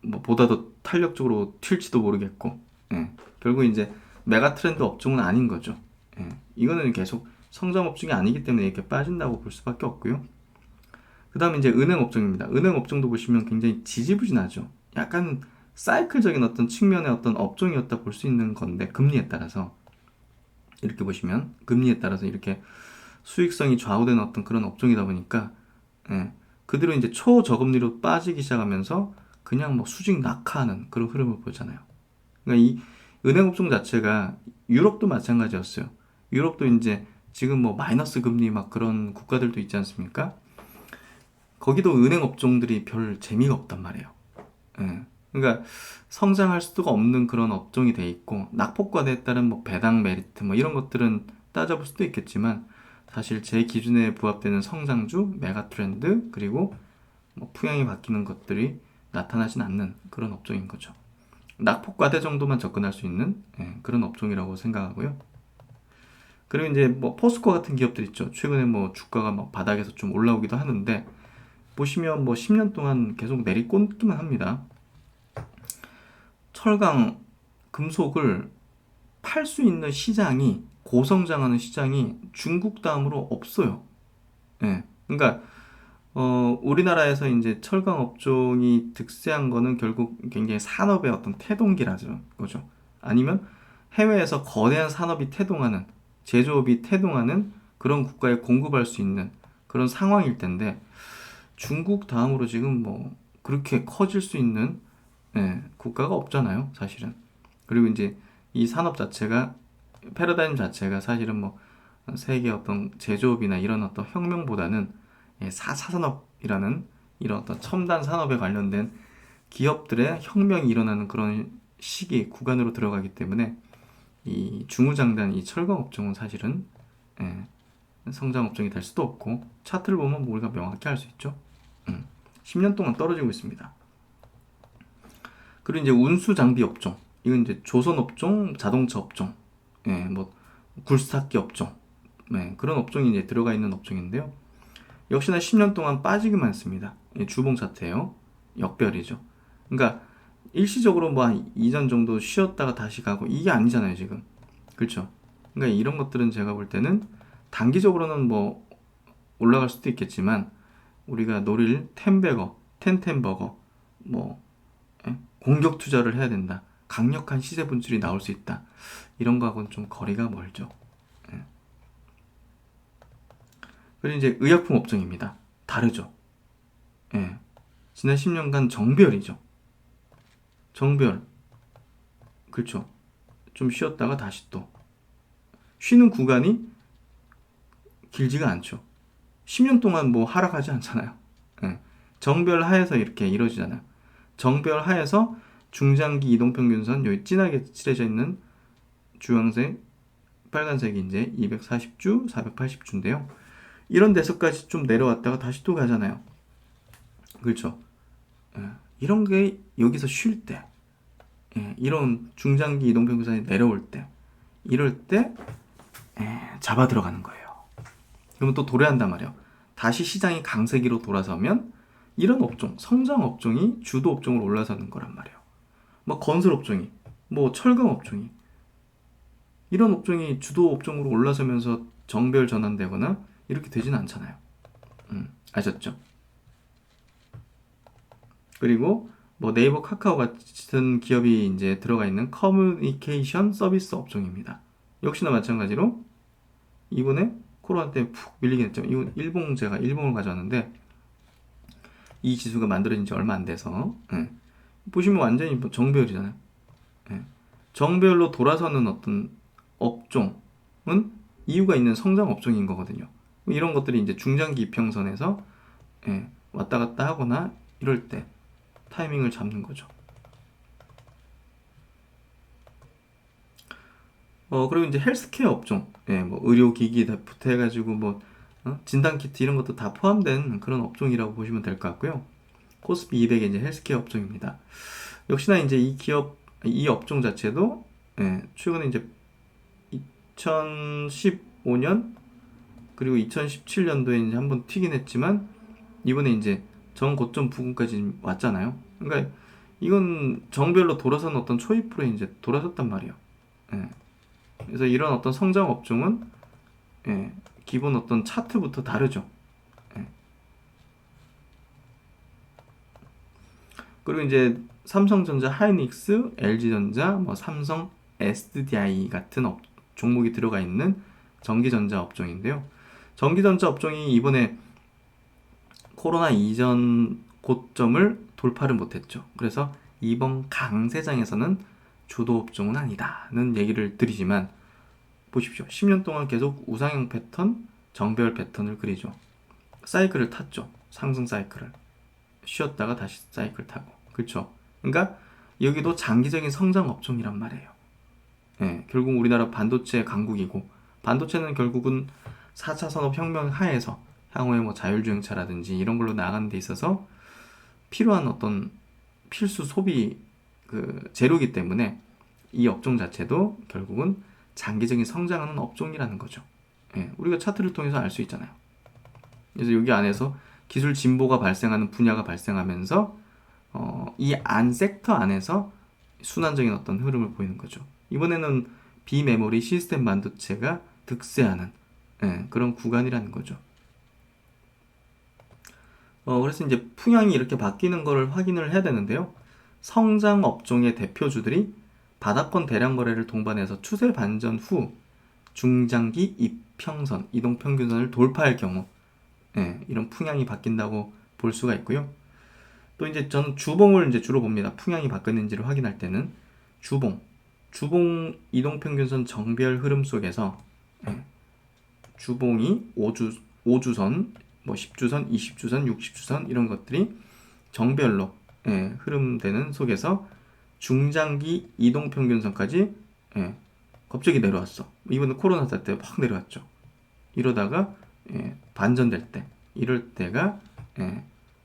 뭐 보다 더 탄력적으로 튈지도 모르겠고 결국 이제 메가 트렌드 업종은 아닌 거죠. 이거는 계속 성장 업종이 아니기 때문에 이렇게 빠진다고 볼 수밖에 없고요. 그 다음에 이제 은행 업종입니다. 은행 업종도 보시면 굉장히 지지부진하죠. 약간 사이클적인 어떤 측면의 어떤 업종이었다 볼 수 있는 건데 금리에 따라서 이렇게 보시면 금리에 따라서 이렇게 수익성이 좌우되는 어떤 그런 업종이다 보니까 그대로 이제 초저금리로 빠지기 시작하면서 그냥 뭐 수직 낙하하는 그런 흐름을 보잖아요. 그러니까 이 은행 업종 자체가 유럽도 마찬가지였어요. 유럽도 이제 지금 뭐 마이너스 금리 막 그런 국가들도 있지 않습니까? 거기도 은행 업종들이 별 재미가 없단 말이에요. 그러니까 성장할 수가 없는 그런 업종이 돼 있고 낙폭과대에 따른 뭐 배당 메리트 뭐 이런 것들은 따져볼 수도 있겠지만 사실 제 기준에 부합되는 성장주, 메가 트렌드 그리고 뭐 풍향이 바뀌는 것들이 나타나진 않는 그런 업종인 거죠. 낙폭과대 정도만 접근할 수 있는 그런 업종이라고 생각하고요. 그리고 이제 뭐 포스코 같은 기업들 있죠. 최근에 뭐 주가가 막 바닥에서 좀 올라오기도 하는데 보시면 뭐 10년 동안 계속 내리꽂기만 합니다. 철강, 금속을 팔 수 있는 시장이, 고성장하는 시장이 중국 다음으로 없어요. 예. 그러니까 우리나라에서 이제 철강 업종이 득세한 거는 결국 굉장히 산업의 어떤 태동기라죠. 거죠. 아니면 해외에서 거대한 산업이 태동하는, 제조업이 태동하는 그런 국가에 공급할 수 있는 그런 상황일 텐데, 중국 다음으로 지금 뭐 그렇게 커질 수 있는 국가가 없잖아요, 사실은. 그리고 이제 이 산업 자체가, 패러다임 자체가 사실은 뭐 세계 어떤 제조업이나 이런 어떤 혁명보다는 4차 산업이라는 이런 어떤 첨단 산업에 관련된 기업들의 혁명이 일어나는 그런 시기 구간으로 들어가기 때문에 이 중후장단 이 철강 업종은 사실은 성장 업종이 될 수도 없고, 차트를 보면 뭐 우리가 명확히 알 수 있죠. 10년 동안 떨어지고 있습니다. 그리고 이제 운수 장비 업종, 이건 이제 조선 업종, 자동차 업종, 뭐 굴삭기 업종, 그런 업종이 이제 들어가 있는 업종인데요. 역시나 10년 동안 빠지기만 했습니다. 주봉 차트예요. 역별이죠. 그러니까 일시적으로 뭐 한 2년 정도 쉬었다가 다시 가고 이게 아니잖아요, 지금. 그렇죠? 그러니까 이런 것들은 제가 볼 때는 단기적으로는 뭐 올라갈 수도 있겠지만, 우리가 노릴 텐베거, 텐텐버거, 뭐 공격 투자를 해야 된다, 강력한 시세 분출이 나올 수 있다, 이런 거하고는 좀 거리가 멀죠. 그리고 이제 의약품 업종입니다. 다르죠. 지난 10년간 정별이죠. 정별. 그렇죠. 좀 쉬었다가 다시 또 쉬는 구간이 길지가 않죠. 10년 동안 뭐 하락하지 않잖아요. 정별 하에서 이렇게 이루어지잖아요. 정별 하에서 중장기 이동평균선, 여기 진하게 칠해져 있는 주황색, 빨간색이 이제 240주, 480주인데요. 이런 데서까지 좀 내려왔다가 다시 또 가잖아요. 그렇죠. 이런 게 여기서 쉴 때, 이런 중장기 이동평균선이 내려올 때, 이럴 때 잡아 들어가는 거예요. 그러면 또 도래한단 말이에요. 다시 시장이 강세기로 돌아서면 이런 업종, 성장 업종이 주도 업종으로 올라서는 거란 말이에요. 뭐 건설 업종이, 뭐 철강 업종이, 이런 업종이 주도 업종으로 올라서면서 정별 전환되거나 이렇게 되지는 않잖아요. 아셨죠? 그리고 뭐 네이버, 카카오 같은 기업이 이제 들어가 있는 커뮤니케이션 서비스 업종입니다. 역시나 마찬가지로 이번에 코로나 때문에 푹 밀리긴 했죠. 이건 제가 일봉을 가져왔는데, 이 지수가 만들어진 지 얼마 안 돼서 보시면 완전히 정별이잖아요. 정별로 돌아서는 어떤 업종은 이유가 있는 성장 업종인 거거든요. 이런 것들이 이제 중장기 이평선에서 왔다 갔다 하거나 이럴 때 타이밍을 잡는 거죠. 그리고 이제 헬스케어 업종, 뭐 의료기기부터 해가지고 뭐 진단키트 이런 것도 다 포함된 그런 업종이라고 보시면 될 것 같고요. 코스피 200의 이제 헬스케어 업종입니다. 역시나 이제 이 기업, 이 업종 자체도 최근에 이제 2015년 그리고 2017년도에 이제 한번 튀긴 했지만, 이번에 이제 전고점 부근까지 왔잖아요. 그러니까 이건 정별로 돌아서는 어떤 초입으로 이제 돌아섰단 말이에요. 그래서 이런 어떤 성장 업종은 기본 어떤 차트부터 다르죠. 그리고 이제 삼성전자, 하이닉스, LG전자, 뭐 삼성, SDI 같은 종목이 들어가 있는 전기전자 업종인데요. 전기전자 업종이 이번에 코로나 이전 고점을 돌파를 못했죠. 그래서 이번 강세장에서는 주도 업종은 아니다는 얘기를 드리지만, 보십시오. 10년 동안 계속 우상향 패턴, 정별 패턴을 그리죠. 사이클을 탔죠. 상승 사이클을. 쉬었다가 다시 사이클 타고. 그렇죠. 그러니까 여기도 장기적인 성장 업종이란 말이에요. 결국 우리나라 반도체 강국이고, 반도체는 결국은 4차 산업혁명 하에서 향후에 뭐 자율주행차라든지 이런 걸로 나가는 데 있어서 필요한 어떤 필수 소비 재료이기 때문에 이 업종 자체도 결국은 장기적인 성장하는 업종이라는 거죠. 우리가 차트를 통해서 알 수 있잖아요. 그래서 여기 안에서 기술 진보가 발생하는 분야가 발생하면서 이 안 섹터 안에서 순환적인 어떤 흐름을 보이는 거죠. 이번에는 비메모리 시스템 반도체가 득세하는 그런 구간이라는 거죠. 그래서 이제 풍향이 이렇게 바뀌는 것을 확인을 해야 되는데요. 성장 업종의 대표주들이 바닥권 대량 거래를 동반해서 추세 반전 후 중장기 이평선, 이동평균선을 돌파할 경우 이런 풍향이 바뀐다고 볼 수가 있고요. 또 이제 저는 주봉을 이제 주로 봅니다. 풍향이 바뀌었는지를 확인할 때는 주봉 이동평균선 정별 흐름 속에서 주봉이 5주선, 뭐 10주선, 20주선, 60주선 이런 것들이 정별로 흐름되는 속에서 중장기 이동평균선까지 갑자기 내려왔어. 이번에 코로나 때 확 내려왔죠. 이러다가 반전될 때, 이럴 때가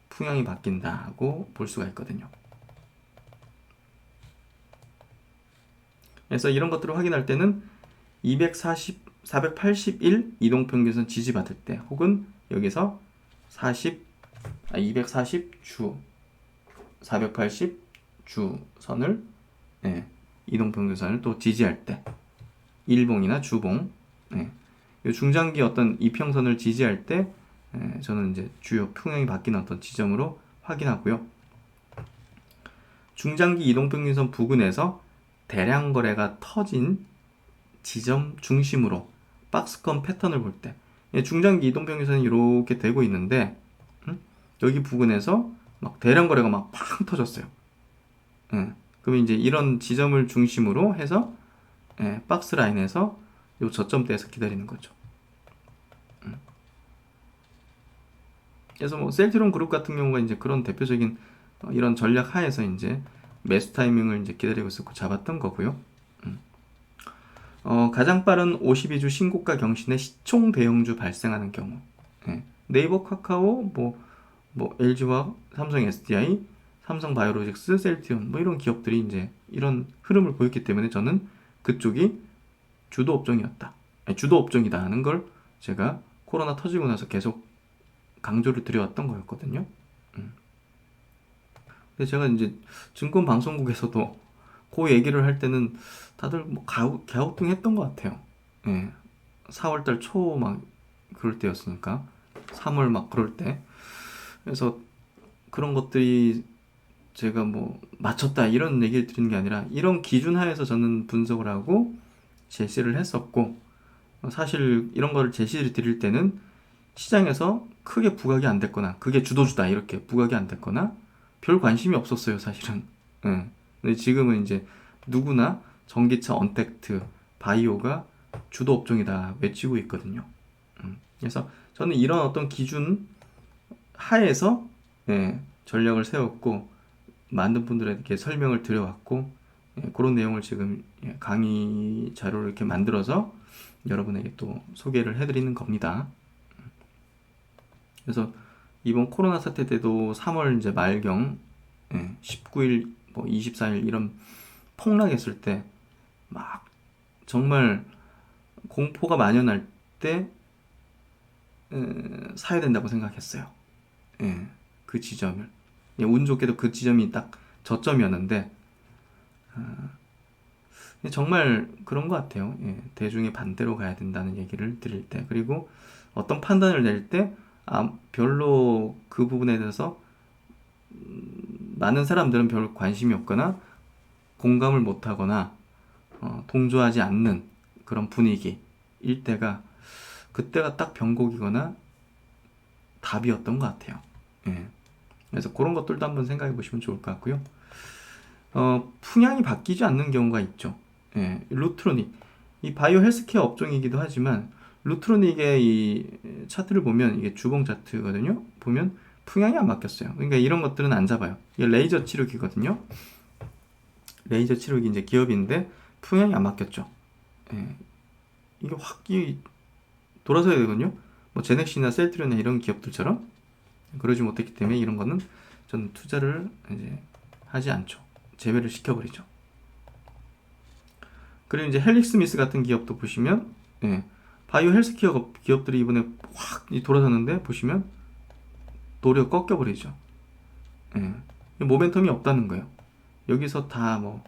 풍향이 바뀐다고 볼 수가 있거든요. 그래서 이런 것들을 확인할 때는 481 이동평균선 지지받을 때 혹은 여기서 240주 480주 선을 이동평균선을 또 지지할 때 일봉이나 주봉 중장기 어떤 이평선을 지지할 때 저는 이제 주요 평형이 바뀌는 어떤 지점으로 확인하고요. 중장기 이동평균선 부근에서 대량 거래가 터진 지점 중심으로 박스권 패턴을 볼 때 중장기 이동평균선이 이렇게 되고 있는데 여기 부근에서 막 대량 거래가 막 팡 터졌어요. 그러면 이제 이런 지점을 중심으로 해서 박스 라인에서 요 저점대에서 기다리는 거죠. 그래서 뭐 셀트리온 그룹 같은 경우가 이제 그런 대표적인 이런 전략 하에서 이제 매수 타이밍을 이제 기다리고 있었고 잡았던 거고요. 가장 빠른 52주 신고가 경신의 시총 대형주 발생하는 경우 네이버, 카카오, 뭐 LG화학, 삼성 SDI, 삼성 바이오로직스, 셀트리온 뭐 이런 기업들이 이제 이런 흐름을 보였기 때문에 저는 그쪽이 주도 업종이었다. 주도 업종이다 하는 걸 제가 코로나 터지고 나서 계속 강조를 드려왔던 거였거든요. 근데 제가 이제 증권방송국에서도 그 얘기를 할 때는 다들 뭐 갸우뚱했던 것 같아요. 4월달 초 막 그럴 때였으니까 3월 막 그럴 때. 그래서 그런 것들이 제가 뭐 맞췄다 이런 얘기를 드리는 게 아니라 이런 기준 하에서 저는 분석을 하고 제시를 했었고 사실 이런 거를 제시를 드릴 때는 시장에서 크게 부각이 안 됐거나 그게 주도주다 이렇게 부각이 안 됐거나 별 관심이 없었어요 사실은. 근데 지금은 이제 누구나 전기차, 언택트, 바이오가 주도 업종이다 외치고 있거든요. 그래서 저는 이런 어떤 기준 하에서 전략을 세웠고 많은 분들에게 설명을 드려왔고 그런 내용을 지금 강의 자료를 이렇게 만들어서 여러분에게 또 소개를 해드리는 겁니다. 그래서 이번 코로나 사태 때도 3월 이제 말경 19일, 뭐 24일 이런 폭락했을 때 막 정말 공포가 만연할 때 사야 된다고 생각했어요. 그 지점을 운 좋게도 그 지점이 딱 저점이었는데 정말 그런 것 같아요. 대중의 반대로 가야 된다는 얘기를 드릴 때 그리고 어떤 판단을 낼 때 별로 그 부분에 대해서 많은 사람들은 별 관심이 없거나 공감을 못하거나 동조하지 않는 그런 분위기일 때가 그때가 딱 변곡이거나 답이었던 것 같아요. 그래서 그런 것들도 한번 생각해 보시면 좋을 것 같고요. 풍향이 바뀌지 않는 경우가 있죠. 루트로닉 이 바이오 헬스케어 업종이기도 하지만 루트로닉의 이 차트를 보면 이게 주봉 차트거든요. 보면 풍향이 안 바뀌었어요. 그러니까 이런 것들은 안 잡아요. 이게 레이저 치료기거든요. 레이저 치료기 이제 기업인데 풍향이 안 바뀌었죠. 이게 확 돌아서야 되거든요. 뭐 제넥시나 셀트리온이나 이런 기업들처럼 그러지 못했기 때문에 이런 거는 저는 투자를 이제 하지 않죠. 제외를 시켜버리죠. 그리고 이제 헬릭스미스 같은 기업도 보시면 바이오 헬스케어 기업들이 이번에 확 돌아섰는데 보시면 도리어 꺾여버리죠. 예. 모멘텀이 없다는 거예요. 여기서 다 뭐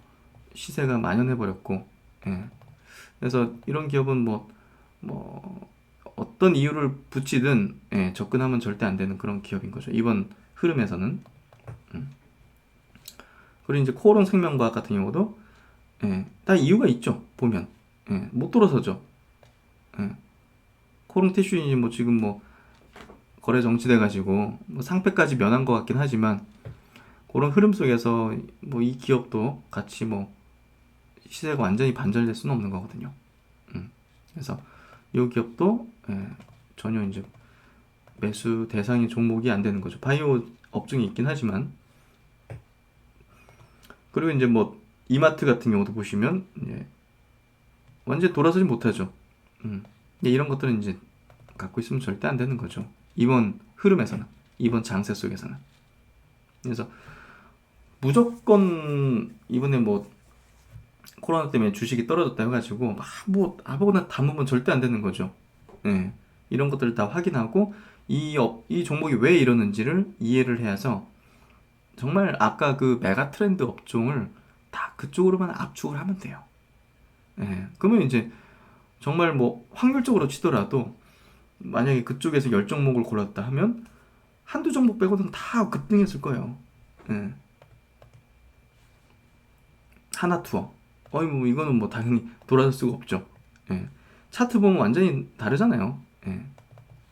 시세가 만연해버렸고, 예. 그래서 이런 기업은 뭐 어떤 이유를 붙이든 예, 접근하면 절대 안 되는 그런 기업인 거죠. 이번 흐름에서는. 그리고 이제 코오롱 생명과학 같은 경우도 예, 다 이유가 있죠. 보면 예, 못 돌아서죠. 예. 코오롱 티슈인이 뭐 지금 뭐 거래 정지돼가지고 뭐 상패까지 면한 것 같긴 하지만 그런 흐름 속에서 뭐 이 기업도 같이 뭐 시세가 완전히 반절될 수는 없는 거거든요. 그래서 이 기업도 예, 전혀 이제 매수 대상의 종목이 안 되는 거죠. 바이오 업종이 있긴 하지만. 그리고 이제 뭐 이마트 같은 경우도 보시면 이제 완전히 돌아서지 못하죠. 이런 것들은 이제 갖고 있으면 절대 안 되는 거죠. 이번 흐름에서는, 이번 장세 속에서는. 그래서 무조건 이번에 뭐 코로나 때문에 주식이 떨어졌다 해가지고 뭐 아무거나 담으면 절대 안 되는 거죠. 예. 이런 것들을 다 확인하고 이 종목이 왜 이러는지를 이해를 해서 정말 아까 그 메가 트렌드 업종을 다 그쪽으로만 압축을 하면 돼요. 예. 그러면 이제 정말 뭐 확률적으로 치더라도 만약에 그쪽에서 10종목을 골랐다 하면 한두 종목 빼고는 다 급등했을 거예요. 예. 하나투어. 뭐 이거는 뭐 당연히 돌아설 수가 없죠. 예. 차트 보면 완전히 다르잖아요. 예.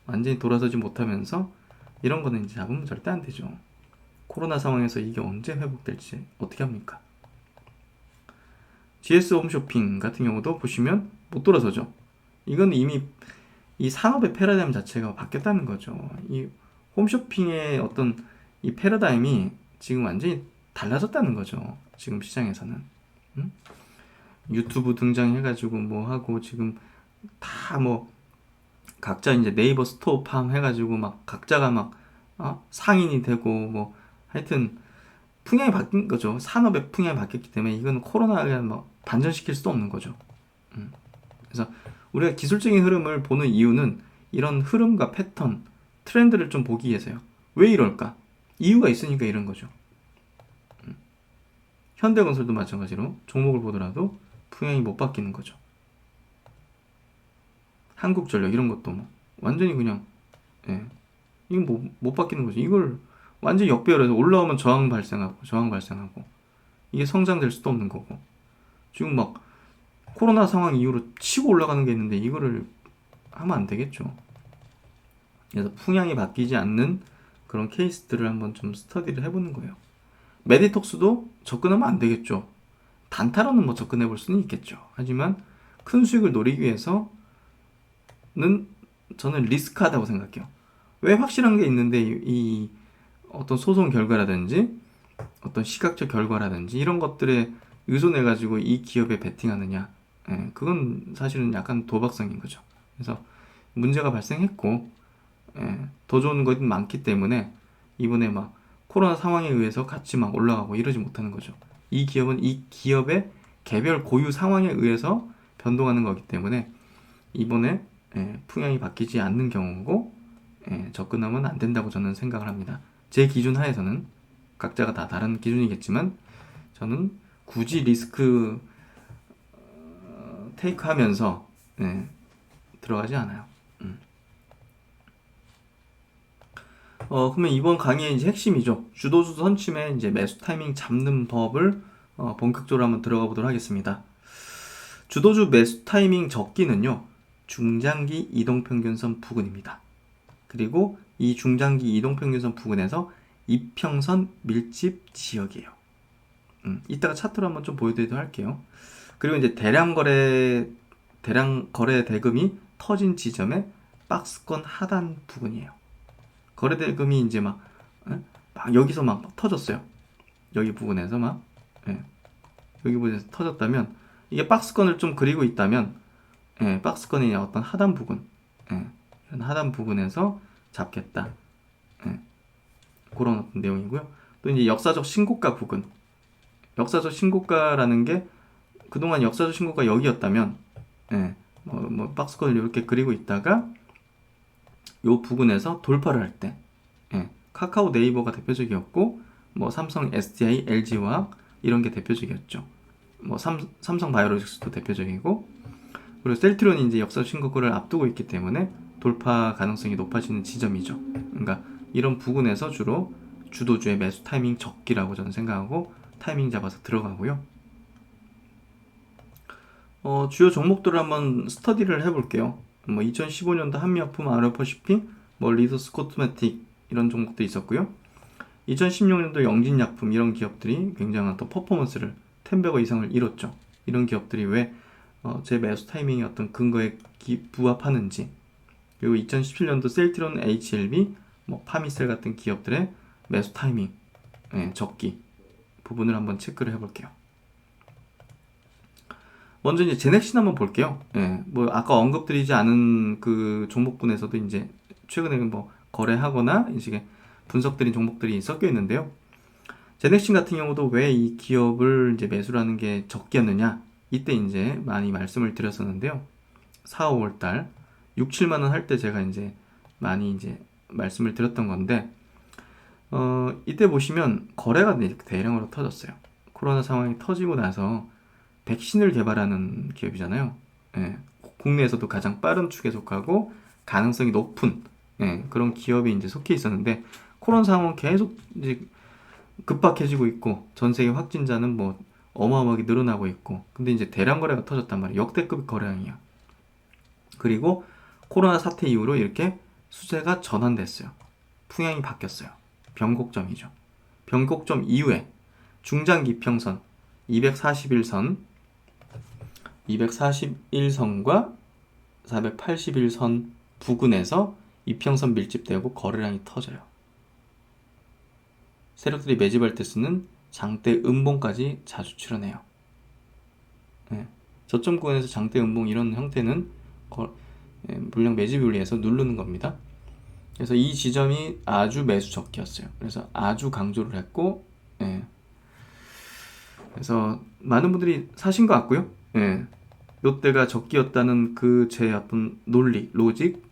완전히 돌아서지 못하면서 이런 거는 이제 잡으면 절대 안 되죠. 코로나 상황에서 이게 언제 회복될지 어떻게 합니까? GS 홈쇼핑 같은 경우도 보시면 못 돌아서죠. 이건 이미 이 산업의 패러다임 자체가 바뀌었다는 거죠. 이 홈쇼핑의 어떤 이 패러다임이 지금 완전히 달라졌다는 거죠. 지금 시장에서는. 유튜브 등장해가지고 뭐 하고 지금 다 뭐 각자 이제 네이버 스토어팜 해가지고 막 각자가 막 상인이 되고 뭐 하여튼 풍향이 바뀐 거죠. 산업의 풍향이 바뀌었기 때문에 이건 코로나에 뭐 반전시킬 수도 없는 거죠. 그래서 우리가 기술적인 흐름을 보는 이유는 이런 흐름과 패턴, 트렌드를 좀 보기 위해서요. 왜 이럴까? 이유가 있으니까 이런 거죠. 현대건설도 마찬가지로 종목을 보더라도 풍향이 못 바뀌는 거죠. 한국전력 이런 것도 뭐 완전히 그냥 예, 이건 뭐 못 바뀌는 거죠. 이걸 완전히 역배열해서 올라오면 저항 발생하고 이게 성장될 수도 없는 거고 지금 막 코로나 상황 이후로 치고 올라가는 게 있는데 이거를 하면 안 되겠죠. 그래서 풍향이 바뀌지 않는 그런 케이스들을 한번 좀 스터디를 해보는 거예요. 메디톡스도 접근하면 안 되겠죠. 단타로는 뭐 접근해 볼 수는 있겠죠. 하지만 큰 수익을 노리기 위해서는 저는 리스크하다고 생각해요. 왜 확실한 게 있는데 이 어떤 소송 결과라든지 어떤 시각적 결과라든지 이런 것들에 의존해 가지고 이 기업에 베팅하느냐, 그건 사실은 약간 도박성인 거죠. 그래서 문제가 발생했고 더 좋은 것이 많기 때문에 이번에 막 코로나 상황에 의해서 같이 막 올라가고 이러지 못하는 거죠. 이 기업은 이 기업의 개별 고유 상황에 의해서 변동하는 거기 때문에 이번에 풍향이 바뀌지 않는 경우고 접근하면 안 된다고 저는 생각을 합니다. 제 기준 하에서는 각자가 다 다른 기준이겠지만 저는 굳이 리스크 테이크하면서 들어가지 않아요. 그러면 이번 강의의 이제 핵심이죠. 주도주 선침의 이제 매수 타이밍 잡는 법을 본격적으로 한번 들어가 보도록 하겠습니다. 주도주 매수 타이밍 접기는요, 중장기 이동평균선 부근입니다. 그리고 이 중장기 이동평균선 부근에서 이평선 밀집 지역이에요. 이따가 차트로 한번 좀 보여드리도록 할게요. 그리고 이제 대량 거래 대금이 터진 지점의 박스권 하단 부근이에요. 거래 대금이 이제 막 여기서 막 터졌어요. 여기 부분에서 여기 부분에서 터졌다면 이게 박스권을 좀 그리고 있다면 박스권의 어떤 하단 부분 이런 하단 부분에서 잡겠다. 그런 어떤 내용이고요. 또 이제 역사적 신고가 부근. 역사적 신고가라는 게 그동안 역사적 신고가 여기였다면 뭐 박스권을 이렇게 그리고 있다가 요 부분에서 돌파를 할 때 카카오 네이버가 대표적이었고 뭐 삼성, SDI, LG화학 이런 게 대표적이었죠. 뭐 삼성 바이오로직스도 대표적이고 그리고 셀트리온이 이제 역사 신고를 앞두고 있기 때문에 돌파 가능성이 높아지는 지점이죠. 그러니까 이런 부근에서 주로 주도주의 매수 타이밍 적기라고 저는 생각하고 타이밍 잡아서 들어가고요. 주요 종목들을 한번 스터디를 해볼게요. 뭐 2015년도 한미약품, 아르퍼시픽, 뭐 리더스 코스메틱 이런 종목도 있었고요. 2016년도 영진약품 이런 기업들이 굉장한 또 퍼포먼스를 10배거 이상을 이뤘죠. 이런 기업들이 왜 제 매수 타이밍의 어떤 근거에 부합하는지, 그리고 2017년도 셀트리온, HLB, 뭐 파미셀 같은 기업들의 매수 타이밍, 적기 부분을 한번 체크를 해볼게요. 먼저 이제 제넥신 한번 볼게요. 뭐 아까 언급드리지 않은 그 종목군에서도 이제 최근에 뭐 거래하거나 이제 분석드린 종목들이 섞여 있는데요. 제넥신 같은 경우도 왜 이 기업을 이제 매수하는 게 적기였느냐? 이때 이제 많이 말씀을 드렸었는데요. 4, 5월 달 6, 7만 원 할 때 제가 이제 많이 이제 말씀을 드렸던 건데, 이때 보시면 거래가 대량으로 터졌어요. 코로나 상황이 터지고 나서 백신을 개발하는 기업이잖아요. 국내에서도 가장 빠른 축에 속하고 가능성이 높은 그런 기업이 이제 속해 있었는데, 코로나 상황은 계속 이제 급박해지고 있고 전 세계 확진자는 뭐 어마어마하게 늘어나고 있고, 근데 이제 대량 거래가 터졌단 말이에요. 역대급 거래량이야. 그리고 코로나 사태 이후로 이렇게 수제가 전환됐어요. 풍향이 바뀌었어요. 변곡점이죠. 변곡점 이후에 중장기평선 241선, 241선과 481선 부근에서 이평선 밀집되고 거래량이 터져요. 세력들이 매집할 때 쓰는 장대 음봉까지 자주 출현해요. 저점 구간에서 장대 음봉 이런 형태는 물량 매집을 위해서 누르는 겁니다. 그래서 이 지점이 아주 매수 적기였어요. 그래서 아주 강조를 했고, 그래서 많은 분들이 사신 것 같고요. 이때가 적기였다는 그 제 어떤 논리, 로직,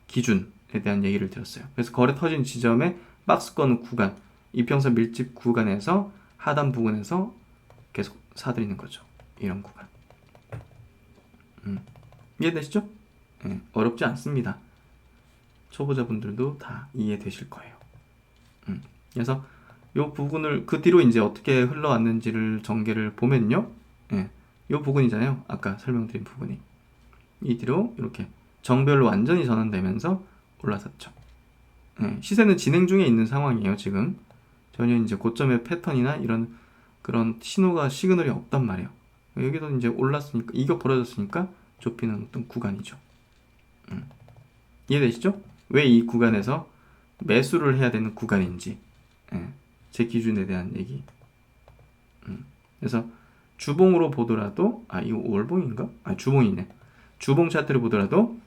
기준에 대한 얘기를 드렸어요. 그래서 거래 터진 지점에 박스권 구간, 이평선 밀집 구간에서 하단 부근에서 계속 사들이는 거죠. 이런 구간. 이해되시죠? 어렵지 않습니다. 초보자분들도 다 이해되실 거예요. 그래서 이 부분을 그 뒤로 이제 어떻게 흘러왔는지를 전개를 보면요. 이 부분이잖아요. 아까 설명드린 부분이. 이 뒤로 이렇게 정별로 완전히 전환되면서 올라섰죠. 시세는 진행 중에 있는 상황이에요, 지금. 전혀 이제 고점의 패턴이나 이런 그런 신호가 시그널이 없단 말이에요. 여기도 이제 올랐으니까, 이격 벌어졌으니까 좁히는 어떤 구간이죠. 이해되시죠? 왜 이 구간에서 매수를 해야 되는 구간인지, 제 기준에 대한 얘기. 그래서 주봉으로 보더라도, 이거 월봉인가? 주봉이네. 주봉 차트를 보더라도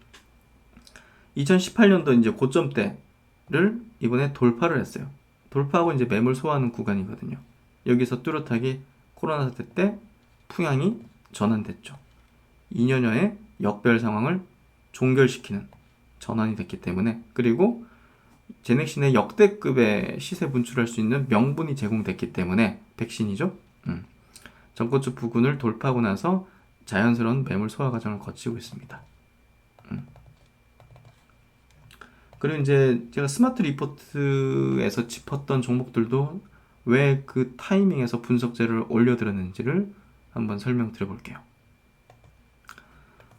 2018년도 이제 고점대를 이번에 돌파를 했어요. 돌파하고 이제 매물 소화하는 구간이거든요. 여기서 뚜렷하게 코로나 사태 때 풍향이 전환됐죠. 2년여의 역별 상황을 종결시키는 전환이 됐기 때문에, 그리고 제넥신의 역대급의 시세 분출할 수 있는 명분이 제공됐기 때문에, 백신이죠. 전고점 부근을 돌파하고 나서 자연스러운 매물 소화 과정을 거치고 있습니다. 그리고 이제 제가 스마트 리포트에서 짚었던 종목들도 왜 그 타이밍에서 분석재를 올려드렸는지를 한번 설명드려 볼게요.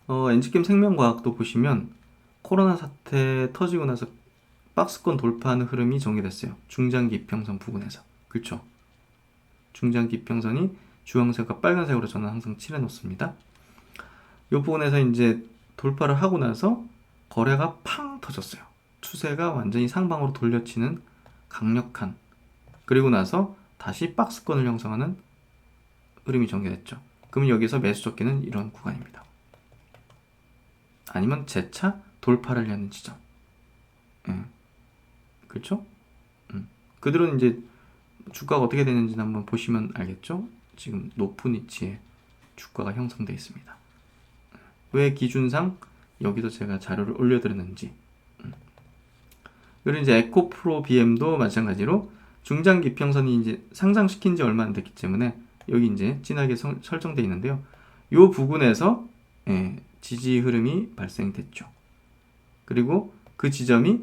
엔지캠 생명과학도 보시면 코로나 사태 터지고 나서 박스권 돌파하는 흐름이 전개됐어요. 중장기 이평선 부근에서. 그렇죠? 중장기 이평선이 주황색과 빨간색으로 저는 항상 칠해 놓습니다. 이 부분에서 이제 돌파를 하고 나서 거래가 팡 터졌어요. 추세가 완전히 상방으로 돌려치는 강력한, 그리고 나서 다시 박스권을 형성하는 흐름이 전개됐죠. 그럼 여기서 매수 적기는 이런 구간입니다. 아니면 재차 돌파를 하는 지점. 그렇죠? 그들은 이제 주가가 어떻게 되는지 한번 보시면 알겠죠? 지금 높은 위치에 주가가 형성되어 있습니다. 왜 기준상 여기서 제가 자료를 올려드렸는지. 그리고 이제 에코프로 BM도 마찬가지로 중장 기평선이 이제 상장시킨 지 얼마 안 됐기 때문에 여기 이제 진하게 설정되어 있는데요. 이 부근에서 지지 흐름이 발생됐죠. 그리고 그 지점이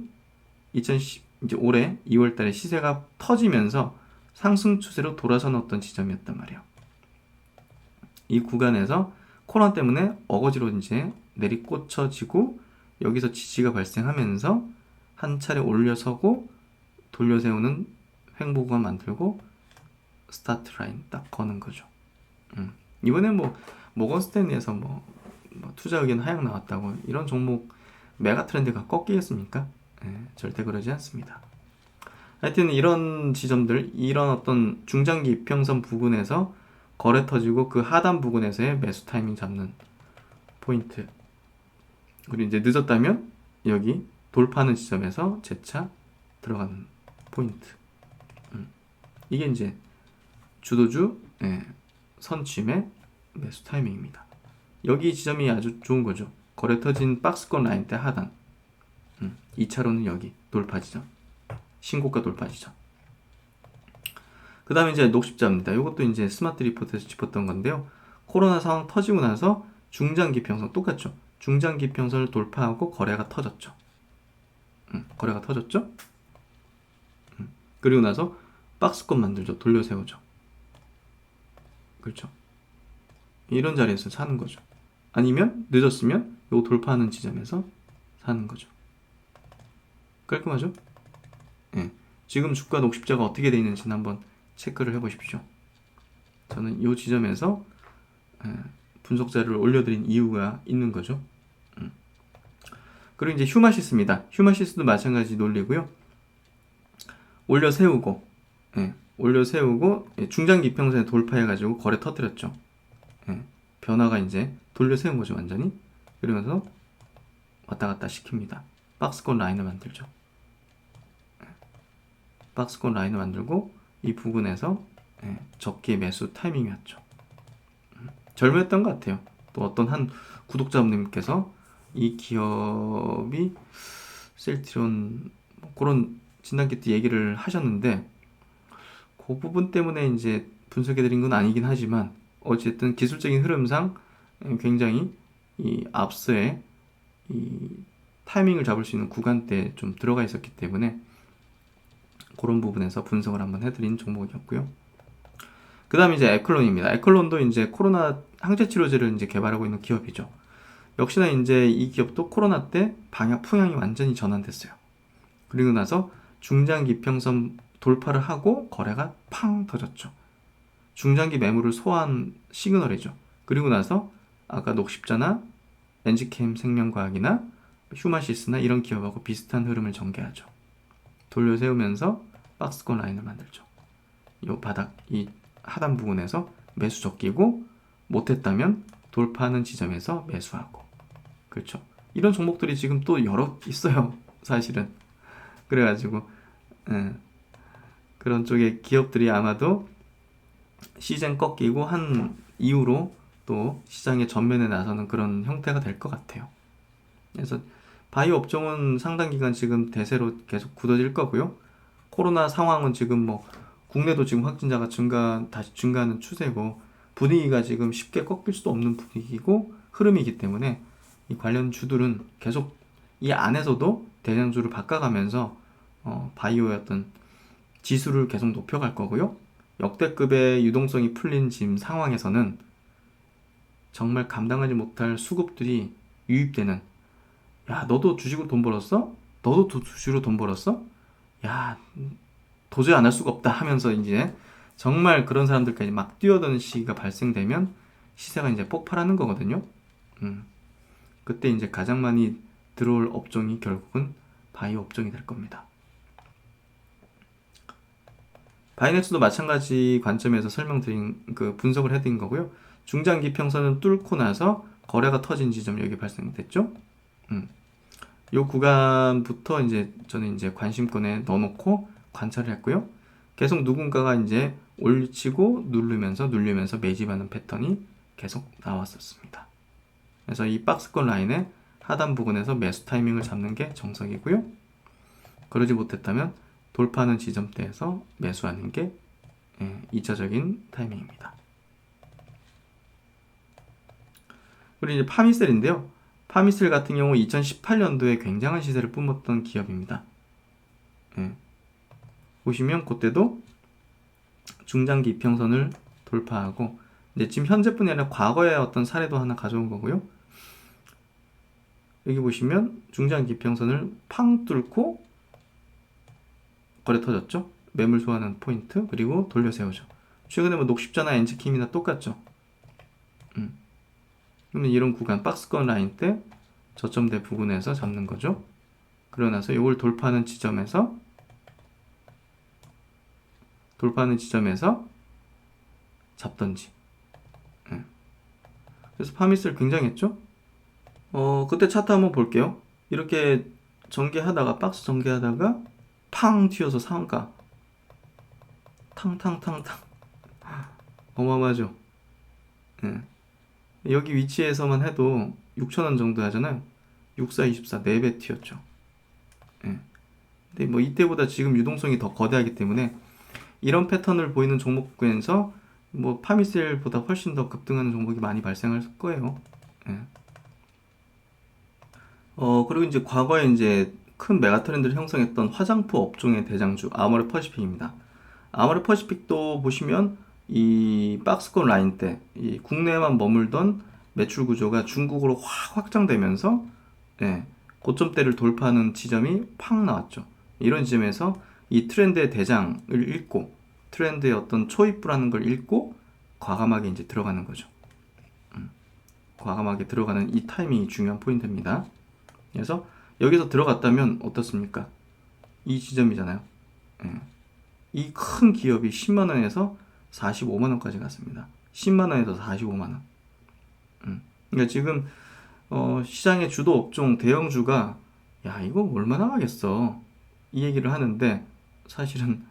2010 이제 올해 2월 달에 시세가 터지면서 상승 추세로 돌아선 어떤 지점이었단 말이에요. 이 구간에서 코로나 때문에 어거지로 이제 내리꽂혀지고 여기서 지지가 발생하면서 한 차례 올려서고 돌려세우는 횡보구간 만들고 스타트 라인 딱 거는 거죠. 이번에 뭐 모건 스탠리에서 뭐 투자 의견 하향 나왔다고 이런 종목 메가 트렌드가 꺾이겠습니까? 절대 그러지 않습니다. 하여튼 이런 지점들, 이런 어떤 중장기 이평선 부근에서 거래 터지고 그 하단 부근에서의 매수 타이밍 잡는 포인트. 그리고 이제 늦었다면 여기 돌파하는 지점에서 재차 들어가는 포인트. 이게 이제 주도주 선취매 매수 타이밍입니다. 여기 지점이 아주 좋은 거죠. 거래 터진 박스권 라인 때 하단. 2차로는 여기 돌파 지점. 신고가 돌파 지점. 그 다음에 이제 녹십자입니다. 이것도 이제 스마트 리포트에서 짚었던 건데요. 코로나 상황 터지고 나서 중장기 평선 똑같죠. 중장기 평선을 돌파하고 거래가 터졌죠. 거래가 터졌죠. 그리고 나서 박스권 만들죠. 돌려세우죠. 그렇죠. 이런 자리에서 사는 거죠. 아니면 늦었으면 요 돌파하는 지점에서 사는 거죠. 깔끔하죠? 지금 주가 녹십자가 어떻게 되어 있는지는 한번 체크를 해보십시오. 저는 이 지점에서 분석 자료를 올려드린 이유가 있는 거죠. 그리고 이제 휴마시스입니다. 휴마시스도 마찬가지 논리고요. 올려 세우고 중장기 이평선에 돌파해가지고 거래 터뜨렸죠. 변화가 이제 돌려 세운 거죠, 완전히. 그러면서 왔다 갔다 시킵니다. 박스권 라인을 만들죠. 박스권 라인을 만들고 이 부분에서 적기 매수 타이밍이었죠. 절묘했던 것 같아요. 또 어떤 한 구독자님께서 이 기업이 셀트리온 그런 진단키트 얘기를 하셨는데 그 부분 때문에 이제 분석해드린 건 아니긴 하지만 어쨌든 기술적인 흐름상 굉장히 이 앞서에 이 타이밍을 잡을 수 있는 구간대에 좀 들어가 있었기 때문에 그런 부분에서 분석을 한번 해드린 종목이었고요. 그 다음에 이제 에클론입니다. 에클론도 이제 코로나 항체 치료제를 이제 개발하고 있는 기업이죠. 역시나 이제 이 기업도 코로나 때 풍향이 완전히 전환됐어요. 그리고 나서 중장기 이평선 돌파를 하고 거래가 팡 터졌죠. 중장기 매물을 소화한 시그널이죠. 그리고 나서 아까 녹십자나 엔지캠 생명과학이나 휴마시스나 이런 기업하고 비슷한 흐름을 전개하죠. 돌려 세우면서 박스권 라인을 만들죠. 이 바닥, 이 하단 부분에서 매수 적기고 못했다면 돌파하는 지점에서 매수하고. 그렇죠. 이런 종목들이 지금 또 여러 있어요. 사실은. 그래가지고 그런 쪽의 기업들이 아마도 시장 꺾이고 한 이후로 또 시장의 전면에 나서는 그런 형태가 될 것 같아요. 그래서 바이오 업종은 상당 기간 지금 대세로 계속 굳어질 거고요. 코로나 상황은 지금 뭐 국내도 지금 확진자가 다시 증가하는 추세고 분위기가 지금 쉽게 꺾일 수도 없는 분위기고 흐름이기 때문에 이 관련 주들은 계속 이 안에서도 대장주를 바꿔가면서 바이오의 어떤 지수를 계속 높여갈 거고요. 역대급의 유동성이 풀린 지금 상황에서는 정말 감당하지 못할 수급들이 유입되는 야 너도 주식으로 돈 벌었어? 너도 주식으로 돈 벌었어? 야 도저히 안 할 수가 없다 하면서 이제 정말 그런 사람들까지 막 뛰어드는 시기가 발생되면 시세가 이제 폭발하는 거거든요. 그때 이제 가장 많이 들어올 업종이 결국은 바이오 업종이 될 겁니다. 바이넥스도 마찬가지 관점에서 설명드린 그 분석을 해드린 거고요. 중장기 평선을 뚫고 나서 거래가 터진 지점 여기 발생됐죠. 이 구간부터 이제 저는 이제 관심권에 넣어놓고 관찰을 했고요. 계속 누군가가 이제 올치고 누르면서 매집하는 패턴이 계속 나왔었습니다. 그래서 이 박스권 라인의 하단 부분에서 매수 타이밍을 잡는 게 정석이고요. 그러지 못했다면 돌파하는 지점대에서 매수하는 게 2차적인 타이밍입니다. 그리고 이제 파미셀인데요. 파미셀 같은 경우 2018년도에 굉장한 시세를 뿜었던 기업입니다. 보시면 그때도 중장기 이평선을 돌파하고, 근데 지금 현재뿐이 아니라 과거의 어떤 사례도 하나 가져온 거고요. 여기 보시면 중장기 이평선을 팡 뚫고 거래 터졌죠. 매물 소화하는 포인트, 그리고 돌려 세우죠. 최근에 뭐 녹십자나 엔지킴이나 똑같죠. 그러면 이런 구간 박스권 라인 때 저점대 부근에서 잡는 거죠. 그러고 나서 이걸 돌파하는 지점에서 잡던지. 그래서 파미셀 굉장했죠. 그때 차트 한번 볼게요. 이렇게 전개하다가 박스 전개하다가 팡 튀어서 상가 탕탕탕탕 어마어마하죠. 여기 위치에서만 해도 6,000원 정도 하잖아요. 6424 4배 튀었죠. 근데 뭐 이때보다 지금 유동성이 더 거대하기 때문에 이런 패턴을 보이는 종목군에서 뭐 파미셀보다 훨씬 더 급등하는 종목이 많이 발생할 거예요. 그리고 이제 과거에 이제 큰 메가트렌드를 형성했던 화장품 업종의 대장주 아모레 퍼시픽입니다. 아모레 퍼시픽도 보시면 이 박스권 라인 때 이 국내에만 머물던 매출 구조가 중국으로 확 확장되면서 고점대를 돌파하는 지점이 팍 나왔죠. 이런 지점에서 이 트렌드의 대장을 읽고 트렌드의 어떤 초입부라는 걸 읽고 과감하게 이제 들어가는 거죠. 과감하게 들어가는 이 타이밍이 중요한 포인트입니다. 그래서 여기서 들어갔다면 어떻습니까? 이 지점이잖아요. 이 큰 기업이 10만원에서 45만원까지 갔습니다. 10만원에서 45만원. 그러니까 지금 시장의 주도 업종 대형주가 야 이거 얼마나 가겠어 이 얘기를 하는데 사실은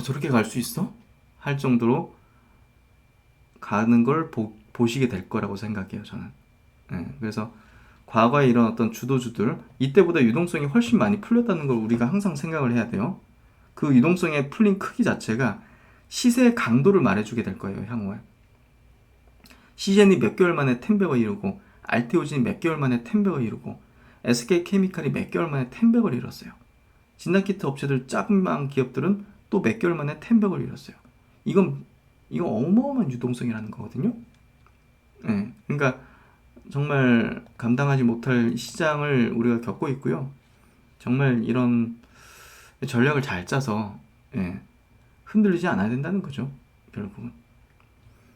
저렇게 갈 수 있어? 할 정도로 가는 걸 보시게 될 거라고 생각해요 저는. 그래서 과거에 이런 어떤 주도주들 이때보다 유동성이 훨씬 많이 풀렸다는 걸 우리가 항상 생각을 해야 돼요. 그 유동성의 풀린 크기 자체가 시세의 강도를 말해주게 될 거예요 향후에. 시젠이 몇 개월 만에 10백을 이루고 알테오진이 몇 개월 만에 10백을 이루고 SK케미칼이 몇 개월 만에 10백을 이뤘어요. 진단키트 업체들 작은 기업들은 또 몇 개월 만에 10백을 이뤘어요. 이건 어마어마한 유동성이라는 거거든요. 그러니까 정말 감당하지 못할 시장을 우리가 겪고 있고요. 정말 이런 전략을 잘 짜서 흔들리지 않아야 된다는 거죠. 결국은.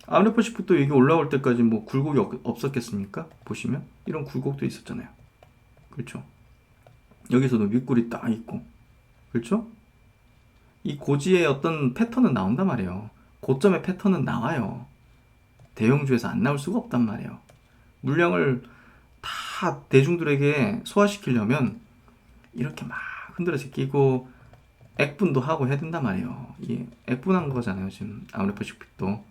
아모레 퍼시픽도 여기 올라올 때까지 뭐 굴곡이 없었겠습니까? 보시면 이런 굴곡도 있었잖아요. 그렇죠? 여기서도 윗골이 딱 있고, 그렇죠? 이 고지의 어떤 패턴은 나온단 말이에요. 고점의 패턴은 나와요. 대형주에서 안 나올 수가 없단 말이에요. 물량을 다 대중들에게 소화시키려면 이렇게 막 흔들어서 끼고 액분도 하고 해야 된단 말이에요. 이 액분한 거잖아요. 지금 아모레 퍼시픽도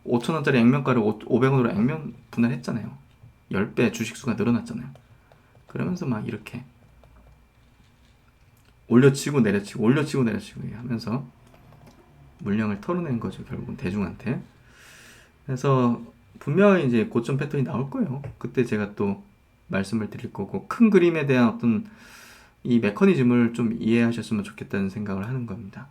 5,000원짜리 액면가를 500원으로 액면 분할했잖아요. 10배 주식수가 늘어났잖아요. 그러면서 막 이렇게 올려치고 내려치고 올려치고 내려치고 하면서 물량을 털어낸 거죠. 결국은 대중한테. 그래서 분명히 이제 고점 패턴이 나올 거예요. 그때 제가 또 말씀을 드릴 거고 큰 그림에 대한 어떤 이 메커니즘을 좀 이해하셨으면 좋겠다는 생각을 하는 겁니다.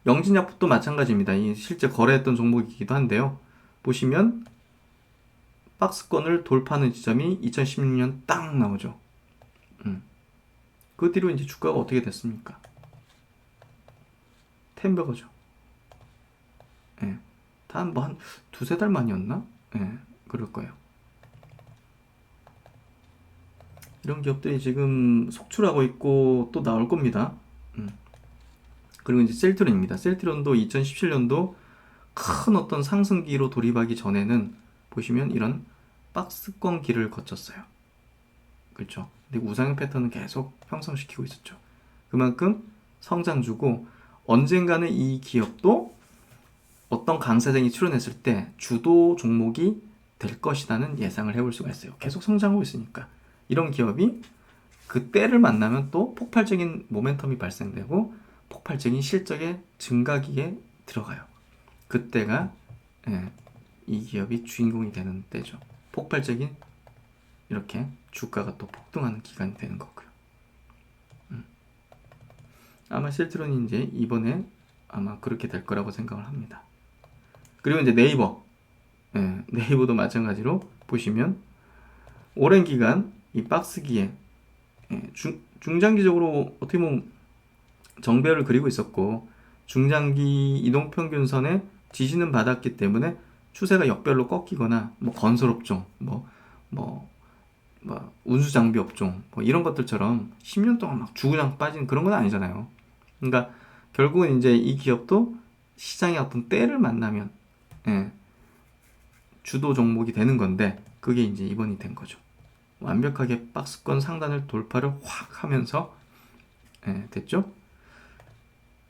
영진약품도 마찬가지입니다. 이 실제 거래했던 종목이기도 한데요. 보시면 박스권을 돌파하는 지점이 2016년 딱 나오죠. 그 뒤로 이제 주가가 어떻게 됐습니까? 템버거죠. 다 뭐 한 두세 달 만이었나? 그럴 거예요. 이런 기업들이 지금 속출하고 있고 또 나올 겁니다. 그리고 이제 셀트론입니다. 셀트론도 2017년도 큰 어떤 상승기로 돌입하기 전에는 보시면 이런 박스권 길을 거쳤어요. 그렇죠? 근데 우상향 패턴은 계속 형성시키고 있었죠. 그만큼 성장주고 언젠가는 이 기업도 어떤 강사장이 출연했을 때 주도 종목이 될 것이라는 예상을 해볼 수가 있어요. 계속 성장하고 있으니까. 이런 기업이 그 때를 만나면 또 폭발적인 모멘텀이 발생되고 폭발적인 실적의 증가기에 들어가요. 그때가 예, 이 기업이 주인공이 되는 때죠. 폭발적인 이렇게 주가가 또 폭등하는 기간이 되는 거고요. 아마 실제로는 이제 이번에 아마 그렇게 될 거라고 생각을 합니다. 그리고 이제 네이버, 네이버도 마찬가지로 보시면 오랜 기간 이 박스기에 중장기적으로 어떻게 보면 정배를 그리고 있었고 중장기 이동평균선에 지지는 받았기 때문에 추세가 역별로 꺾이거나 뭐 건설업종, 뭐 운수장비 업종 뭐 이런 것들처럼 10년 동안 막 주구장 빠진 그런 건 아니잖아요. 그러니까 결국은 이제 이 기업도 시장의 어떤 때를 만나면 주도 종목이 되는 건데 그게 이제 이번이 된 거죠. 완벽하게 박스권 상단을 돌파를 확 하면서 됐죠.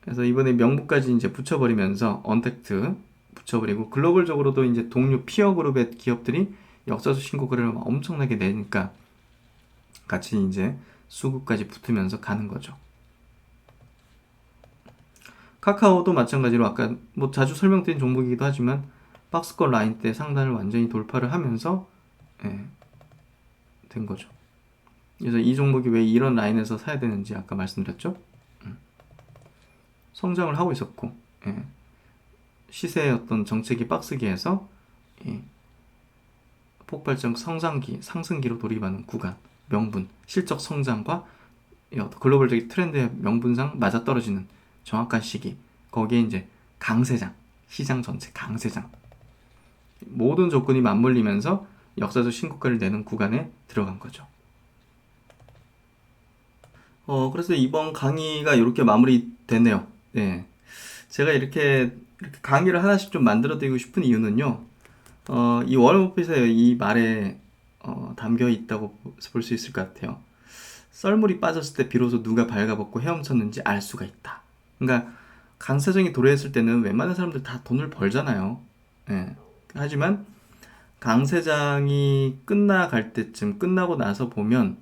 그래서 이번에 명부까지 이제 붙여버리면서 언택트 붙여버리고 글로벌적으로도 이제 동료 피어 그룹의 기업들이 역사적 신고가를 엄청나게 내니까 같이 이제 수급까지 붙으면서 가는 거죠. 카카오도 마찬가지로 아까 뭐 자주 설명드린 종목이기도 하지만 박스권 라인 때 상단을 완전히 돌파를 하면서 된 거죠. 그래서 이 종목이 왜 이런 라인에서 사야 되는지 아까 말씀드렸죠. 성장을 하고 있었고 시세의 어떤 정책이 박스기에서 폭발적 성장기, 상승기로 돌입하는 구간, 명분, 실적 성장과 글로벌적인 트렌드의 명분상 맞아떨어지는 정확한 시기, 거기에 이제 강세장, 시장 전체 강세장, 모든 조건이 맞물리면서 역사적 신고가를 내는 구간에 들어간 거죠. 그래서 이번 강의가 이렇게 마무리됐네요. 네. 제가 이렇게 강의를 하나씩 좀 만들어 드리고 싶은 이유는요. 이 워런 버핏의 이 말에 담겨 있다고 볼 수 있을 것 같아요. 썰물이 빠졌을 때 비로소 누가 발가벗고 헤엄쳤는지 알 수가 있다. 그러니까 강세장이 도래했을 때는 웬만한 사람들 다 돈을 벌잖아요. 예. 하지만 강세장이 끝나갈 때쯤 끝나고 나서 보면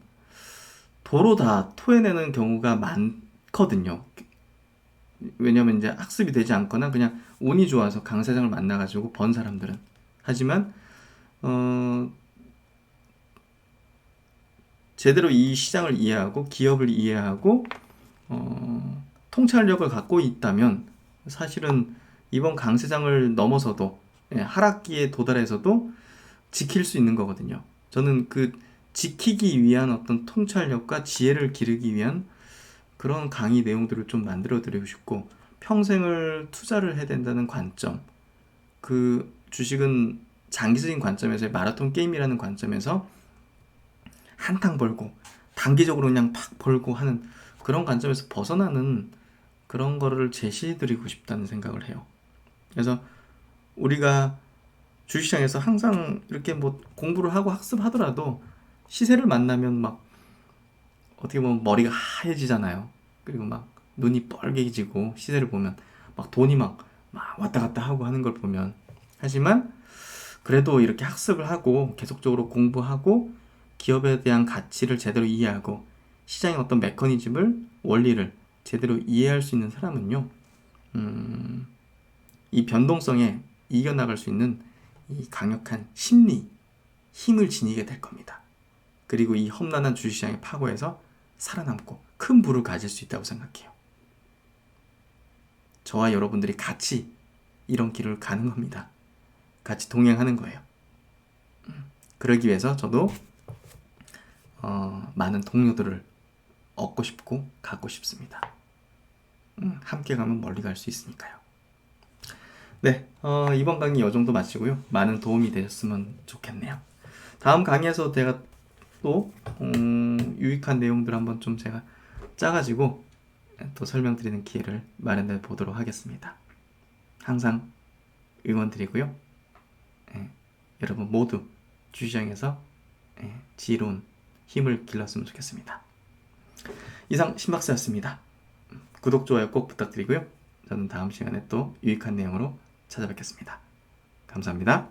도로 다 토해내는 경우가 많거든요. 왜냐면 이제 학습이 되지 않거나 그냥 운이 좋아서 강세장을 만나가지고 번 사람들은. 하지만 제대로 이 시장을 이해하고 기업을 이해하고 통찰력을 갖고 있다면 사실은 이번 강세장을 넘어서도 하락기에 도달해서도 지킬 수 있는 거거든요. 저는 그 지키기 위한 어떤 통찰력과 지혜를 기르기 위한 그런 강의 내용들을 좀 만들어 드리고 싶고 평생을 투자를 해야 된다는 관점, 그 주식은 장기적인 관점에서의 마라톤 게임이라는 관점에서 한탕 벌고 단기적으로 그냥 팍 벌고 하는 그런 관점에서 벗어나는 그런 거를 제시해 드리고 싶다는 생각을 해요. 그래서 우리가 주식시장에서 항상 이렇게 뭐 공부를 하고 학습하더라도 시세를 만나면 막 어떻게 보면 머리가 하얘지잖아요. 그리고 막 눈이 뻘개지고 시세를 보면 막 돈이 막 왔다 갔다 하고 하는 걸 보면 하지만 그래도 이렇게 학습을 하고 계속적으로 공부하고 기업에 대한 가치를 제대로 이해하고 시장의 어떤 메커니즘을 원리를 제대로 이해할 수 있는 사람은요 이 변동성에 이겨나갈 수 있는 이 강력한 심리, 힘을 지니게 될 겁니다. 그리고 이 험난한 주식시장의 파고에서 살아남고 큰 부를 가질 수 있다고 생각해요. 저와 여러분들이 같이 이런 길을 가는 겁니다. 같이 동행하는 거예요. 그러기 위해서 저도 많은 동료들을 얻고 싶고 갖고 싶습니다. 함께 가면 멀리 갈 수 있으니까요. 네, 이번 강의 이 정도 마치고요. 많은 도움이 되셨으면 좋겠네요. 다음 강의에서 제가 또 유익한 내용들 한번 좀 제가 짜가지고 또 설명드리는 기회를 마련해 보도록 하겠습니다. 항상 응원드리고요. 여러분 모두 주시장에서 지혜로운 힘을 길렀으면 좋겠습니다. 이상 신박사였습니다. 구독, 좋아요 꼭 부탁드리고요. 저는 다음 시간에 또 유익한 내용으로 찾아뵙겠습니다. 감사합니다.